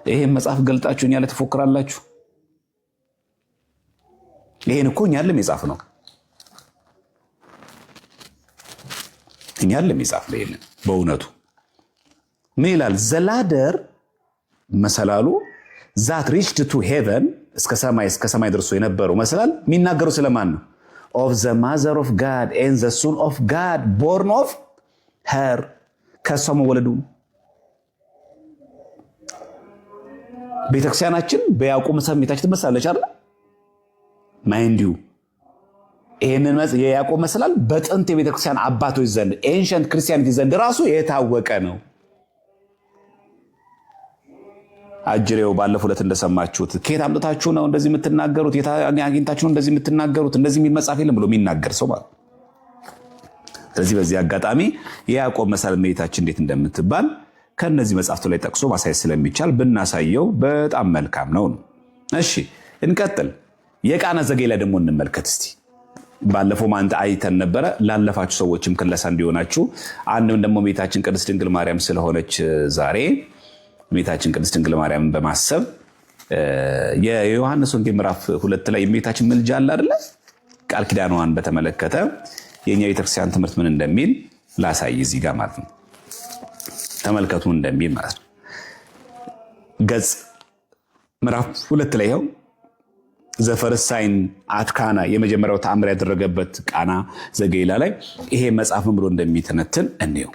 A: ይሄን መጽሐፍ ገልጣችሁ እኛ ላይ ትፎክራላችሁ። ይሄን እኮ እኛ አይደለም የጻፍ ነው፣ እኛ አይደለም የጻፍ ነው። ይሄን በእውነቱ ምን ይላል? the ladder መሰላሉ that reached to heaven እስከ ሰማይ ደርሶ የነበረው መሰላል የሚናገረው ስለማን ነው? of the mother of God and the son of God born of her ከሷ መወለዱ። ቤተክርስቲያናችን በያዕቆብ መሰላል እመቤታችን ትመስላለች አይደል? ማይንድ ዩ ይሄንን የያዕቆብ መሰላል በጥንት የቤተክርስቲያን አባቶች ዘንድ ኤንሸንት ክርስቲያኒቲ ዘንድ ራሱ የታወቀ ነው። አጅሬው ባለፈው ዕለት እንደሰማችሁት ከየት አምጥታችሁ ነው እንደዚህ የምትናገሩት? የት አግኝታችሁ ነው እንደዚህ የምትናገሩት? እንደዚህ የሚል መጽሐፍ የለም ብሎ የሚናገር ሰው ማለት። ስለዚህ በዚህ አጋጣሚ የያዕቆብ መሰላል እመቤታችን እንዴት እንደምትባል ከነዚህ መጽሐፍቱ ላይ ጠቅሶ ማሳየት ስለሚቻል ብናሳየው በጣም መልካም ነው። እሺ እንቀጥል። የቃና ዘገሊላ ደግሞ እንመልከት እስቲ። ባለፈው ማንተ አይተን ነበረ። ላለፋችሁ ሰዎችም ክለሳ እንዲሆናችሁ አንድም ደግሞ እመቤታችን ቅድስት ድንግል ማርያም ስለሆነች ዛሬ እመቤታችን ቅድስት ድንግል ማርያምን በማሰብ የዮሐንስ ወንጌል ምዕራፍ 2 ላይ የእመቤታችን ምልጃ አለ አይደለ? ቃል ኪዳኗን በተመለከተ የኛ ቤተክርስቲያን ትምህርት ምን እንደሚል ላሳይ እዚህ ጋር ማለት ነው። ተመልከቱ እንደሚል ማለት ነው። ገጽ ምዕራፍ 2 ላይ ይኸው ዘፈርሳይን አትካና የመጀመሪያው ተአምር ያደረገበት ቃና ዘገሊላ ላይ ይሄ መጽሐፍ ምን ብሎ እንደሚተነትን እንየው።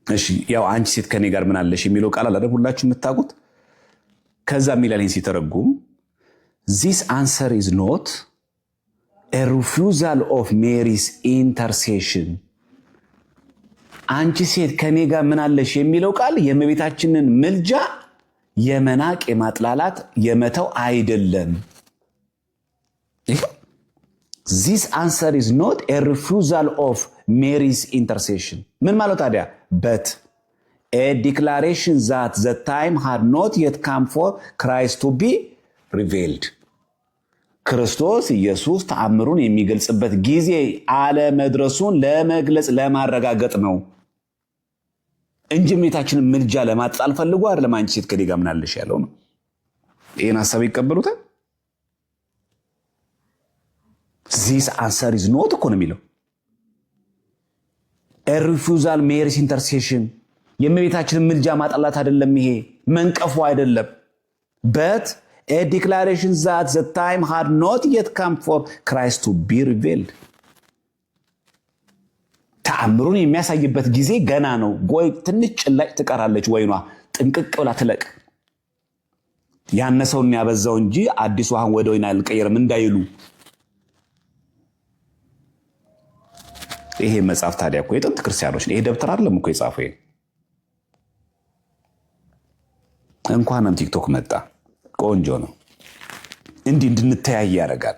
A: እሺ ያው አንቺ ሴት ከኔ ጋር ምን አለሽ የሚለው ቃል አለ ሁላችሁ የምታውቁት። ከዛ ሚላልን ሲተረጉም this answer is not a refusal of Mary's intercession። አንቺ ሴት ከኔ ጋር ምን አለሽ የሚለው ቃል የእመቤታችንን ምልጃ የመናቅ የማጥላላት የመተው አይደለም። This answer is not a refusal of Mary's intercession። ምን ማለት ታዲያ? but a declaration that the time had not yet come for Christ to be revealed። ክርስቶስ ኢየሱስ ተአምሩን የሚገልጽበት ጊዜ አለመድረሱን ለመግለጽ ለማረጋገጥ ነው እንጂ እመቤታችንን ምልጃ ለማጣል ፈልጎ አይደለም። አንቺ ሴት ከኔ ጋር ምን አለሽ ያለው ነው። ይሄን ሐሳብ ይቀበሉታል? This answer is not እኮ ነው የሚለው a refusal Mary's intercession። የእመቤታችንን ምልጃ ማጣላት አይደለም፣ ይሄ መንቀፉ አይደለም። but a declaration that the time had not yet come for Christ to be revealed። ተአምሩን የሚያሳይበት ጊዜ ገና ነው። ጎይ ትንሽ ጭላጭ ትቀራለች፣ ወይኗ ጥንቅቅ ብላ ትለቅ። ያነሰውን ያበዛው እንጂ አዲስ ውሃን ወደ ወይን አልቀየርም እንዳይሉ። ይሄ መጽሐፍ ታዲያ እኮ የጥንት ክርስቲያኖች ነው። ይሄ ደብተር አይደለም እኮ የጻፈው። እንኳንም ቲክቶክ መጣ፣ ቆንጆ ነው። እንዲህ እንድንተያይ ያደርጋል።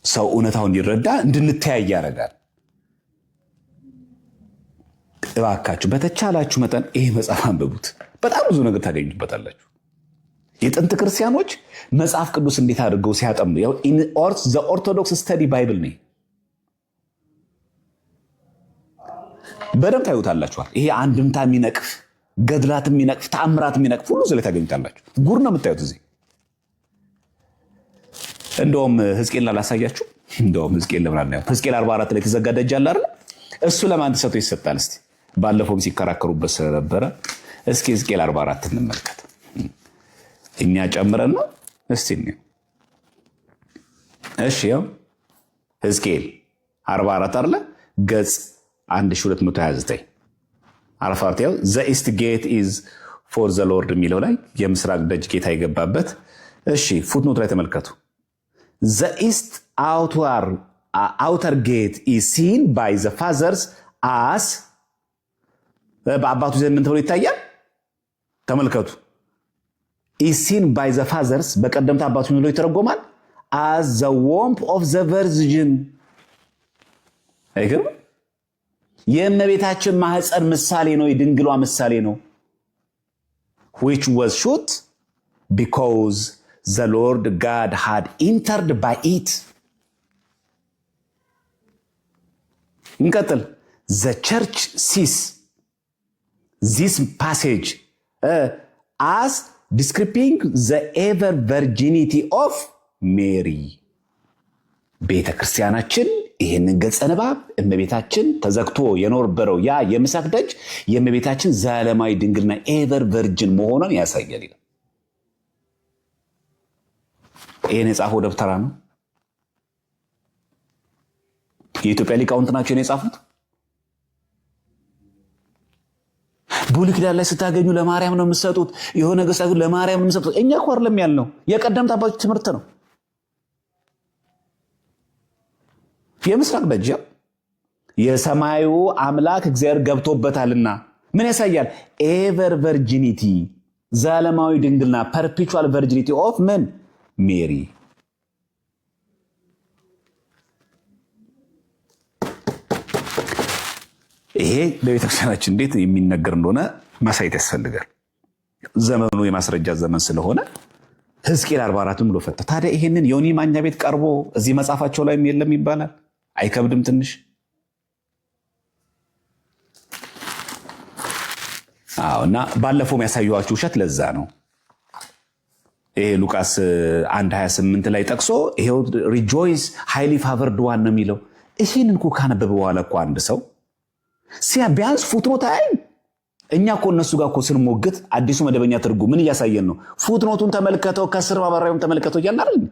A: ሰው እውነታውን እንዲረዳ እንድንተያይ ያደርጋል። እባካችሁ በተቻላችሁ መጠን ይሄ መጽሐፍ አንብቡት። በጣም ብዙ ነገር ታገኙበታላችሁ። የጥንት ክርስቲያኖች መጽሐፍ ቅዱስ እንዴት አድርገው ሲያጠምዱ ኦርቶዶክስ ስተዲ ባይብል ነው። በደንብ ታዩታላችኋል። ይሄ አንድምታ የሚነቅፍ ገድላት የሚነቅፍ ተአምራት የሚነቅፍ ሁሉ እዚህ ላይ ታገኙታላችሁ። ጉር ነው የምታዩት እዚህ። እንደውም ሕዝቅኤል ላሳያችሁ። እንደውም ሕዝቅኤል ለምን አናየው? ሕዝቅኤል 44 ላይ የተዘጋ ደጅ አለ አይደል? እሱ ለማን ተሰጥቶ ይሰጣል? እስቲ ባለፈውም ሲከራከሩበት ስለነበረ እስኪ ሕዝቅኤል 44 እንመልከት። እኛ ጨምረን ነው እስቲ ነው። እሺ ያው ሕዝቅኤል 44 አይደለ? ገጽ 1229 44 ያው ዘ ኢስት ጌት ኢዝ ፎር ዘ ሎርድ የሚለው ላይ የምስራቅ ደጅ ጌታ የገባበት። እሺ ፉትኖት ላይ ተመልከቱ። ዘ ኢስት አውተር ጌት ኢዝ ሲን ባይ ዘ ፋዘርስ አስ በአባቱ ዘንድ ምን ተብሎ ይታያል? ተመልከቱ። ኢዝ ሲን ባይ ዘ ፋዘርስ በቀደምት አባቱ ምን ብሎ ይተረጎማል? አስ ዘ ወምፕ ኦፍ ዘ ቨርጅን። አይገርም? የእመቤታችን ማህፀን ምሳሌ ነው፣ የድንግሏ ምሳሌ ነው። which was shut because the Lord God had entered by it። እንቀጥል። the church sees this passage as describing the ever virginity of Mary። ቤተ ክርስቲያናችን ይህንን ገጸ ንባብ እመቤታችን ተዘግቶ የኖርበረው ያ የምስራቅ ደጅ የእመቤታችን ዘላለማዊ ድንግልና ኤቨር ቨርጅን መሆኗን ያሳያል ይላል። ይህን የጻፈው ደብተራ ነው። የኢትዮጵያ ሊቃውንት ናቸው የጻፉት። ብሉይ ኪዳን ላይ ስታገኙ ለማርያም ነው የምትሰጡት፣ የሆነ ገጽ ለማርያም ነው የምትሰጡት። እኛ እኮ አይደለም ያልነው፣ የቀደምት አባቶች ትምህርት ነው። የምስራቅ ደጅ የሰማዩ አምላክ እግዚአብሔር ገብቶበታልና ምን ያሳያል? ኤቨር ቨርጂኒቲ ዘላለማዊ ድንግልና ፐርፔቹዋል ቨርጂኒቲ ኦፍ ምን ሜሪ። ይሄ ለቤተክርስቲያናችን እንዴት የሚነገር እንደሆነ ማሳየት ያስፈልጋል። ዘመኑ የማስረጃ ዘመን ስለሆነ ሕዝቅኤል 44 ብሎ ፈታ። ታዲያ ይሄንን ዮኒ ማኛ ቤት ቀርቦ እዚህ መጽሐፋቸው ላይ የለም ይባላል? አይከብድም ትንሽ? እና ባለፈው ያሳየኋችሁ ውሸት ለዛ ነው። ይሄ ሉቃስ 1:28 ላይ ጠቅሶ ይሄው ሪጆይስ ሃይሊ ፋቨርድ ዋን ነው የሚለው። ይህንን እኮ ካነበበ በኋላ እኮ አንድ ሰው ቢያንስ ፉትኖት አይ እኛ እኮ እነሱ ጋር እኮ ስንሞግት አዲሱ መደበኛ ትርጉም ምን እያሳየን ነው? ፉትኖቱን ተመልከተው፣ ከስር ማብራሪያውን ተመልከተው እያልን አይደል?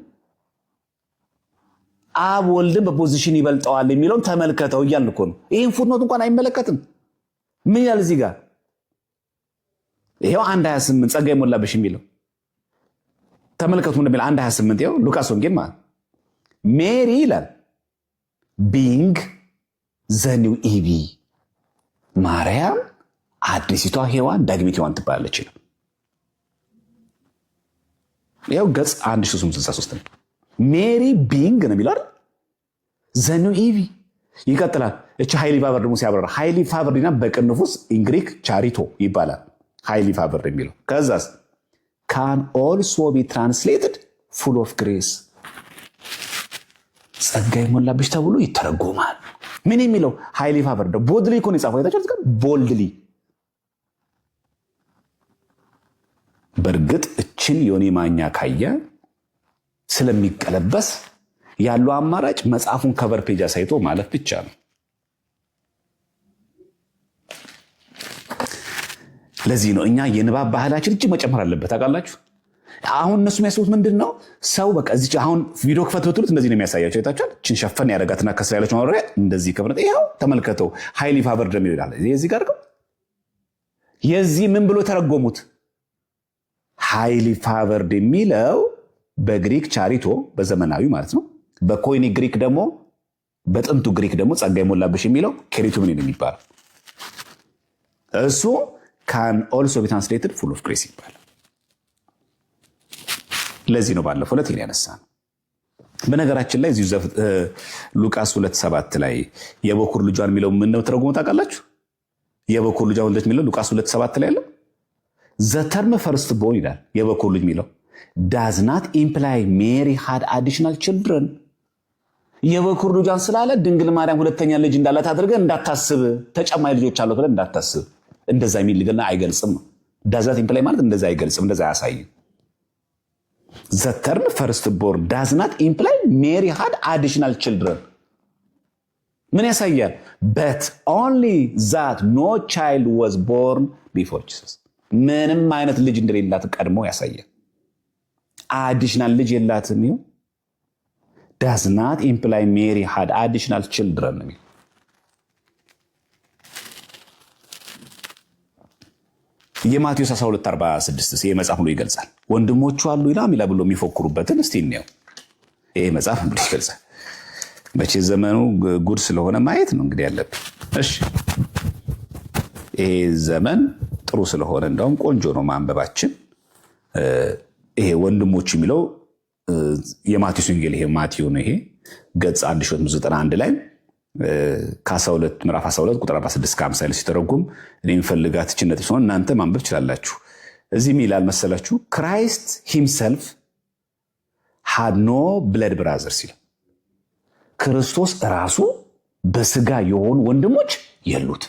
A: አብ ወልድን በፖዚሽን ይበልጠዋል የሚለውን ተመልከተው እያልን እኮ ነው። ይህን ፉትኖት እንኳን አይመለከትም። ምን ይላል እዚህ ጋር? ይሄው 1:28 ጸጋ የሞላብሽ የሚለው ተመልከቱ እንደሚል 1:28 ይኸው ሉቃስ ወንጌል ማለት ሜሪ ይላል ቢንግ ዘኒው ኢቪ ማርያም አዲሲቷ ሔዋን ዳግሚት ሔዋን ትባላለች ይላል። ይኸው ገጽ 1363 ነው። ሜሪ ቢንግ ነው የሚለው ዘኒው ኢቪ ይቀጥላል። እቺ ሃይሊ ፋቨር ደግሞ ሲያበራ ሃይሊ ፋቨር ዲና በቅንፉስ ኢንግሪክ ቻሪቶ ይባላል። ሃይሊ ፋቨር የሚለው ከዛስ ካን ኦልሶ ቢ ትራንስሌትድ ፉል ኦፍ ግሬስ ጸጋ የሞላብሽ ተብሎ ይተረጎማል። ምን የሚለው ሃይሊ ፋቨር ደ ቦልድሊ እኮ ነው የጻፈው። የታችሁት ጋር ቦልድሊ። በእርግጥ እችን ዮኒ ማኛ ካየ ስለሚቀለበስ ያለው አማራጭ መጽሐፉን ከቨር ፔጅ አሳይቶ ማለት ብቻ ነው። ለዚህ ነው እኛ የንባብ ባህላችን እጅግ መጨመር አለበት። ታውቃላችሁ አሁን እነሱ የሚያስቡት ምንድን ነው? ሰው በቃ እዚህ አሁን ቪዲዮ ክፈት ብትሉት እንደዚህ ነው የሚያሳያቸው። አይታችኋል? እችን ሸፈን ያደረጋትና ከስራ ያለች ማብራሪያ እንደዚህ ከብረት ይኸው ተመልከተው ሃይሊ ፋቨርድ ነው ይላል። የዚህ ጋር የዚህ ምን ብሎ ተረጎሙት? ሃይሊ ፋቨርድ የሚለው በግሪክ ቻሪቶ በዘመናዊ ማለት ነው። በኮይኒ ግሪክ ደግሞ በጥንቱ ግሪክ ደግሞ ጸጋ የሞላብሽ የሚለው ኬሪቱ ምን ነው የሚባለው? እሱ ካን ኦልሶ ቢ ትራንስሌትድ ፉል ኦፍ ግሬስ ይባላል። ለዚህ ነው ባለፈው ዕለት ያነሳ ነው። በነገራችን ላይ እዚሁ ሉቃስ 2:7 ላይ የበኩር ልጇን የሚለው ምን ነው ተረጉሞ ታውቃላችሁ? የበኩር ልጇ ወለደች የሚለው ሉቃስ 2:7 ላይ ያለው ዘ ተርም ፈርስት ቦርን ይላል። የበኩር ልጅ የሚለው ዳዝ ናት ኢምፕላይ ሜሪ ሃድ አዲሽናል ችልድረን። የበኩር ልጇን ስላለ ድንግል ማርያም ሁለተኛ ልጅ እንዳላት አድርገን እንዳታስብ፣ ተጨማሪ ልጆች አሏት ብለን እንዳታስብ። እንደዛ የሚል ገና አይገልጽም ነው። ዳዝ ናት ኢምፕላይ ማለት እንደዛ አይገልጽም፣ እንደዛ አያሳይም። ዘ ተርም ፈርስት ቦርን ዳዝ ናት ኢምፕላይ ሜሪ ሃድ አዲሽናል ችልድረን ምን ያሳያል? በት ኦንሊ ዛት ኖ ቻይልድ ዋዝ ቦርን ቢፎር ጂሰስ ምንም አይነት ልጅ እንደሌላት ቀድሞ ያሳያል። አዲሽናል ልጅ የላትም። ይኸው ዳዝ ናት ኢምፕላይ ሜሪ ሃድ አዲሽናል ችልድረን ነው። የማቴዎስ 12:46 ይሄ መጽሐፍ ብሎ ይገልጻል። ወንድሞቹ አሉ ይላል ብሎ የሚፎክሩበትን እስቲ እንየው። ይሄ መጽሐፍ ብሎ ይገልጻል። መቼ ዘመኑ ጉድ ስለሆነ ማየት ነው እንግዲህ ያለብን። እሺ ይሄ ዘመን ጥሩ ስለሆነ እንደውም ቆንጆ ነው ማንበባችን። ይሄ ወንድሞቹ የሚለው የማቴዎስ ወንጌል ይሄ ማቴዎ ነው። ይሄ ገጽ 1291 ላይ ከ12 ምዕራፍ 12 ቁጥር 46-50 ላይ ሲተረጉም እኔ የምፈልጋት ችነት ሲሆን እናንተ ማንበብ ትችላላችሁ። እዚህ ምን ይላል መሰላችሁ? ክራይስት ሂምሰልፍ ሃድ ኖ ብለድ ብራዘርስ ይላል። ክርስቶስ ራሱ በስጋ የሆኑ ወንድሞች የሉት።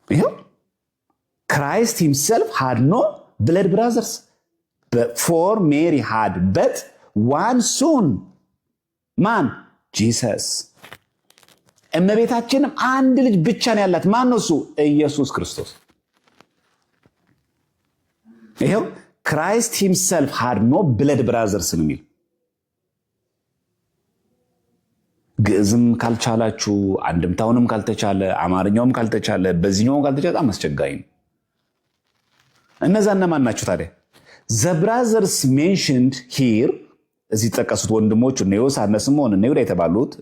A: ይሄው ክራይስት ሂምሰልፍ ሃድ ኖ ብለድ ብራዘርስ ፎር ሜሪ ሃድ በት ዋን ሶን ማን? ጂሰስ። እመቤታችንም አንድ ልጅ ብቻ ነው ያላት። ማን ነው እሱ? ኢየሱስ ክርስቶስ። ይሄው ክራይስት ሂምሰልፍ ሃድ ኖ ብለድ ብራዘርስ ነው የሚል። ግዕዝም ካልቻላችሁ አንድምታውንም ካልተቻለ አማርኛውም ካልተቻለ በዚህኛውም ካልተቻለ በጣም አስቸጋሪ ነው። እነዛ እነማን ናቸው ታዲያ? ዘ ብራዘርስ ሜንሽንድ ሂር እዚህ ጠቀሱት ወንድሞቹ እነ ዮሳ እነ ስምዖን እነ ይሁዳ የተባሉት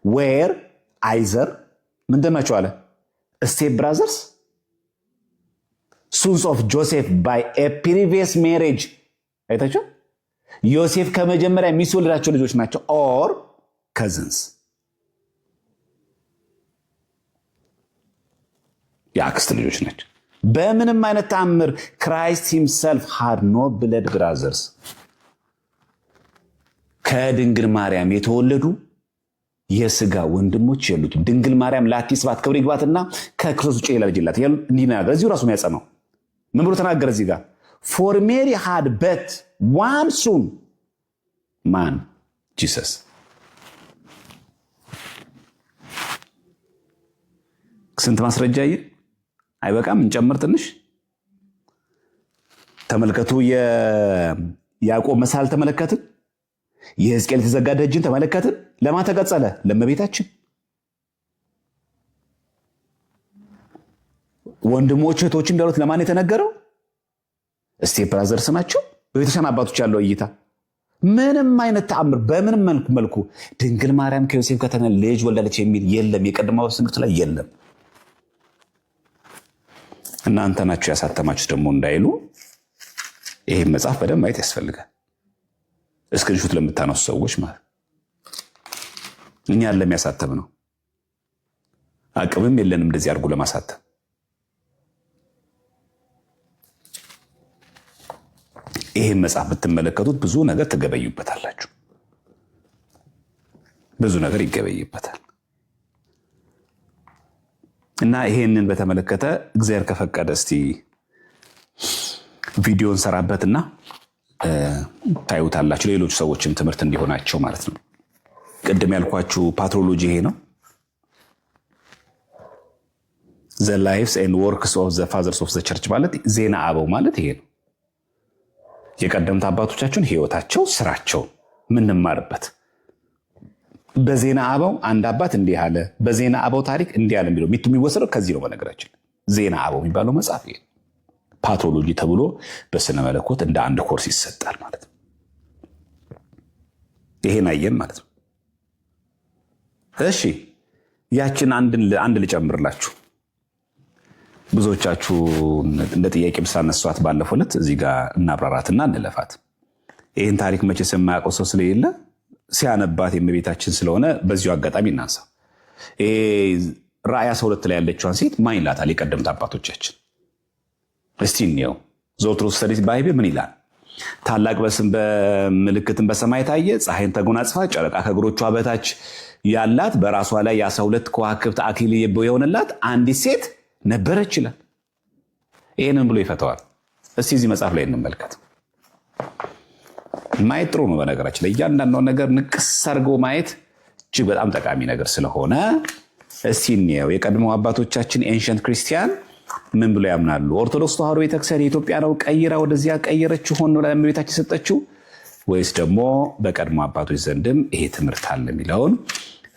A: ዌር አይዘር ምንድን ናቸው አለ? ስቴፕ ብራዘርስ ሱንስ ኦፍ ጆሴፍ ባይ ኤ ፕሪቪየስ ሜሬጅ። አይታችሁ ዮሴፍ ከመጀመሪያ ሚስት የወለዳቸው ልጆች ናቸው። ኦር ከዝንስ የአክስት ልጆች ናቸው። በምንም አይነት ተአምር ክራይስት ሂምሰልፍ ሃድ ኖ ብለድ ብራዘርስ ከድንግል ማርያም የተወለዱ የስጋ ወንድሞች የሉትም። ድንግል ማርያም ላቲ ስብሐት ክብር ይግባትና ከክርስቶስ ውጭ ሌላ ልጅ የላት። እንዲህ ነገር እዚሁ ራሱ የሚያጸናው ምን ብሎ ተናገረ እዚህ ጋር? ፎር ሜሪ ሃድ በት ዋን ሱን ማን? ጂሰስ። ስንት ማስረጃ አይበቃም? እንጨምር ትንሽ። ተመልከቱ፣ የያዕቆብ መሳል ተመለከትን። የሕዝቅኤል የተዘጋ ደጅን ተመለከትን። ለማን ተቀጸለ? ለእመቤታችን። ወንድሞች እህቶች እንዳሉት ለማን የተነገረው? ስቴፕ ብራዘርስ ናቸው። በቤተክርስቲያን አባቶች ያለው እይታ ምንም አይነት ተአምር በምንም መልኩ ድንግል ማርያም ከዮሴፍ ከተነ ልጅ ወለደች የሚል የለም። የቀድሞው ትምህርት ላይ የለም። እናንተ ናችሁ ያሳተማችሁት ደግሞ እንዳይሉ ይሄን መጽሐፍ በደንብ ማየት ያስፈልጋል። እስክሪንሾት ለምታነሱ ሰዎች ማለት እኛን ለሚያሳተም ነው። አቅምም የለንም እንደዚህ አድርጎ ለማሳተም። ይሄን መጽሐፍ ብትመለከቱት ብዙ ነገር ትገበዩበታላችሁ። ብዙ ነገር ይገበይበታል። እና ይሄንን በተመለከተ እግዚአብሔር ከፈቀደ እስቲ ቪዲዮ እንሰራበትና ታዩታላችሁ። ሌሎች ሰዎችም ትምህርት እንዲሆናቸው ማለት ነው። ቅድም ያልኳችሁ ፓትሮሎጂ ይሄ ነው። ዘ ላይፍስ ኤንድ ወርክስ ኦፍ ዘ ፋዘርስ ኦፍ ዘ ቸርች ማለት ዜና አበው ማለት ይሄ ነው። የቀደምት አባቶቻችን ህይወታቸው፣ ስራቸው ምንማርበት። በዜና አበው አንድ አባት እንዲህ አለ፣ በዜና አበው ታሪክ እንዲህ አለ የሚለው የሚወሰደው ከዚህ ነው። በነገራችን ዜና አበው የሚባለው መጽሐፍ ይሄ ፓትሮሎጂ ተብሎ በስነ መለኮት እንደ አንድ ኮርስ ይሰጣል ማለት ነው። ይሄን አየን ማለት ነው። እሺ ያችን አንድ ልጨምርላችሁ። ብዙዎቻችሁ እንደ ጥያቄ ሳነሷት ባለፈው ዕለት እዚህ ጋር እናብራራትና እንለፋት። ይህን ታሪክ መቼስ የማያውቀው ሰው ስለሌለ ሲያነባት የእመቤታችን ስለሆነ በዚሁ አጋጣሚ እናንሳ። ራእይ 12 ላይ ያለችዋን ሴት ማን ይላታል? የቀደምት አባቶቻችን እስቲ እንየው። ዘወትር ስተዲስ ባይብል ምን ይላል? ታላቅ በስም በምልክትን በሰማይ ታየ፣ ፀሐይን ተጎናጽፋ ጨረቃ ከእግሮቿ በታች ያላት በራሷ ላይ የ12 ከዋክብት አክሊል የሆነላት አንዲት ሴት ነበረች ይላል። ይህንን ብሎ ይፈተዋል። እስቲ እዚህ መጽሐፍ ላይ እንመልከት። ማየት ጥሩ ነው። በነገራችን ላይ እያንዳንዷን ነገር ንቅስ አድርጎ ማየት እጅግ በጣም ጠቃሚ ነገር ስለሆነ እስቲ እንየው። የቀድሞ አባቶቻችን ኤንሸንት ክርስቲያን ምን ብሎ ያምናሉ? ኦርቶዶክስ ተዋሕዶ ቤተክርስቲያን የኢትዮጵያ ነው ቀይራ ወደዚያ ቀየረችው ሆኖ ለእመቤታችን ሰጠችው ወይስ ደግሞ በቀድሞ አባቶች ዘንድም ይሄ ትምህርት አለ የሚለውን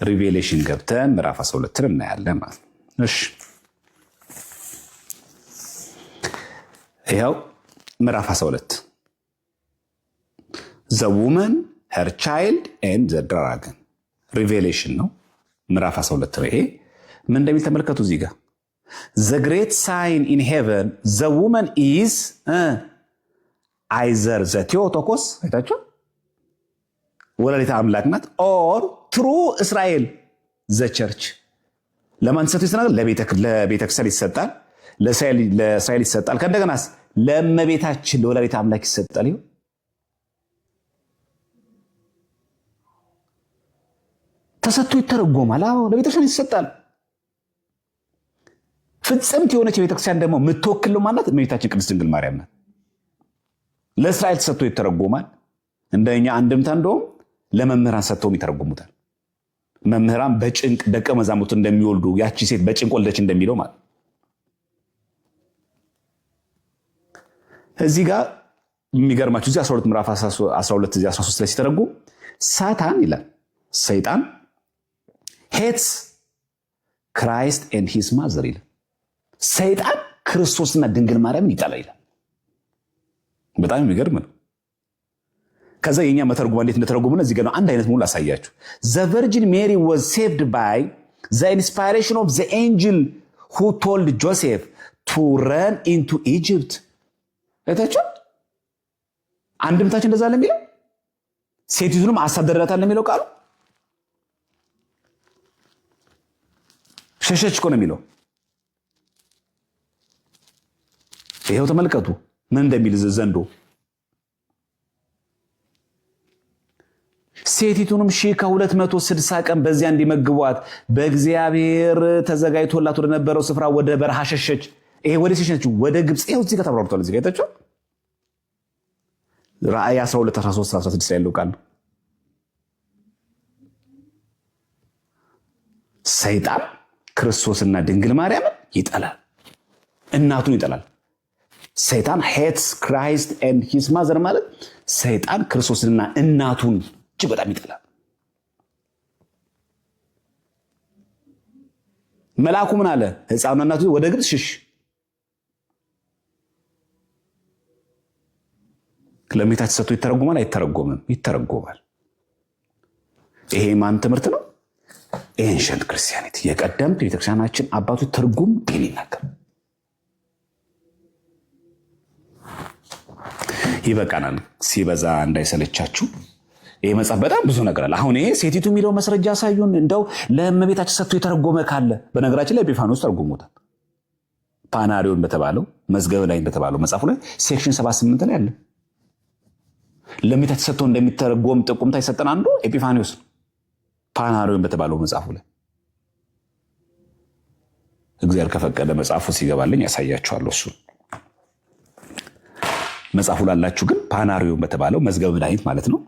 A: ሪቬሌሽን ገብተን ምዕራፍ 12 እናያለን ማለት ነው። እሺ ይኸው ምዕራፍ 12 ዘ ውመን ሄር ቻይልድ ኤንድ ዘ ድራገን ሪቬሌሽን ነው። ምዕራፍ 12 ነው። ይሄ ምን እንደሚል ተመልከቱ። እዚህ ጋር ዘ ግሬት ሳይን ኢን ሄቨን ዘ ውመን ኢዝ አይዘር ዘ ቴዎቶኮስ አይታችሁ ወላዲተ አምላክ ናት፣ ኦር ትሩ እስራኤል ዘ ቸርች። ለማን ሰጥቶ ይሰጣል? ለቤተክርስቲያን ይሰጣል፣ ለእስራኤል ይሰጣል። ከእንደገናስ ለእመቤታችን ለወላዲተ አምላክ ይሰጣል። ይኸው ተሰጥቶ ይተረጎማል። አዎ ለቤተክርስቲያን ይሰጣል። ፍጽምት የሆነች የቤተክርስቲያን ደግሞ የምትወክለው ማለት እመቤታችን ቅድስት ድንግል ማርያም ናት። ለእስራኤል ተሰጥቶ ይተረጎማል። እንደኛ አንድምታ እንደውም ለመምህራን ሰጥተውም ይተረጉሙታል። መምህራን በጭንቅ ደቀ መዛሙርት እንደሚወልዱ ያቺ ሴት በጭንቅ ወለደች እንደሚለው ማለት እዚህ ጋር የሚገርማችሁ እዚህ 12 ምዕራፍ 12 እዚህ 13 ላይ ሲተረጉም ሳታን ይላል ሰይጣን ሄትስ ክራይስት ኤንድ ሂዝ ማዘር ይላል። ሰይጣን ክርስቶስና ድንግል ማርያምን ይጠላል ይላል። በጣም የሚገርም ነው። ከዛ የኛ መተርጉማ እንዴት እንደተረጉመና እዚህ ጋር አንድ አይነት ሙሉ አሳያችሁ። ዘ ቨርጂን ሜሪ ዋዝ ሴቭድ ባይ ዘ ኢንስፓይሬሽን ኦፍ ዘ ኤንጅል ሁ ቶልድ ጆሴፍ ቱ ረን ኢንቱ ኢጅፕት። አይታችሁ አንድምታችን እንደዛ ለሚለው ሴቲቱንም አሳደረታል ለሚለው ቃሉ ሸሸች እኮ ነው የሚለው። ይሄው ተመልከቱ ምን እንደሚል ዘንዶ ሴቲቱንም 1260 ቀን በዚያ እንዲመግቧት በእግዚአብሔር ተዘጋጅቶላት ወደ ነበረው ስፍራ ወደ በረሃ ሸሸች። ይሄ ወደ ሸሸች ወደ ግብጽ። ይሄው እዚህ ጋር ተብራርቷል። እዚህ ጋር አይታችሁ ራእይ 12 13 16 ላይ ያለው ቃል ሰይጣን ክርስቶስና ድንግል ማርያምን ይጠላል። እናቱን ይጠላል። ሰይጣን ሄትስ ክራይስት ኤንድ ሂዝ ማዘር ማለት ሰይጣን ክርስቶስንና እናቱን እጅግ በጣም ይጠላል። መልአኩ ምን አለ? ሕፃኑና እናቱ ወደ ግብፅ ሽሽ። ለእመቤታችን ሰጥቶ ይተረጎማል አይተረጎምም? ይተረጎማል። ይሄ ማን ትምህርት ነው? ኤንሸንት ክርስቲያኒቲ፣ የቀደምት ቤተክርስቲያናችን አባቶች ትርጉም ይህን ይናገር። ይበቃናል፣ ሲበዛ እንዳይሰለቻችሁ። ይሄ መጽሐፍ በጣም ብዙ ነገር አለ። አሁን ይሄ ሴቲቱ የሚለው መስረጃ ያሳዩን። እንደው ለእመቤታችን ሰጥቶ የተረጎመ ካለ በነገራችን ላይ ኤጲፋንዮስ ተርጉሞታል። ፓናሪዮን በተባለው መዝገብ ላይ እንደተባለው መጽሐፉ ላይ ሴክሽን 78 ላይ አለ። ለእመቤታችን ሰጥቶ እንደሚተረጎም ጥቁምታ ይሰጠን አንዱ ኤጲፋንዮስ ነው። ፓናሪዮን በተባለው መጽሐፉ ላይ እግዚአብሔር ከፈቀደ መጽሐፉ ሲገባልኝ ያሳያችኋለሁ። እሱ መጽሐፉ ላላችሁ ግን ፓናሪዮን በተባለው መዝገብ መድኃኒት ማለት ነው።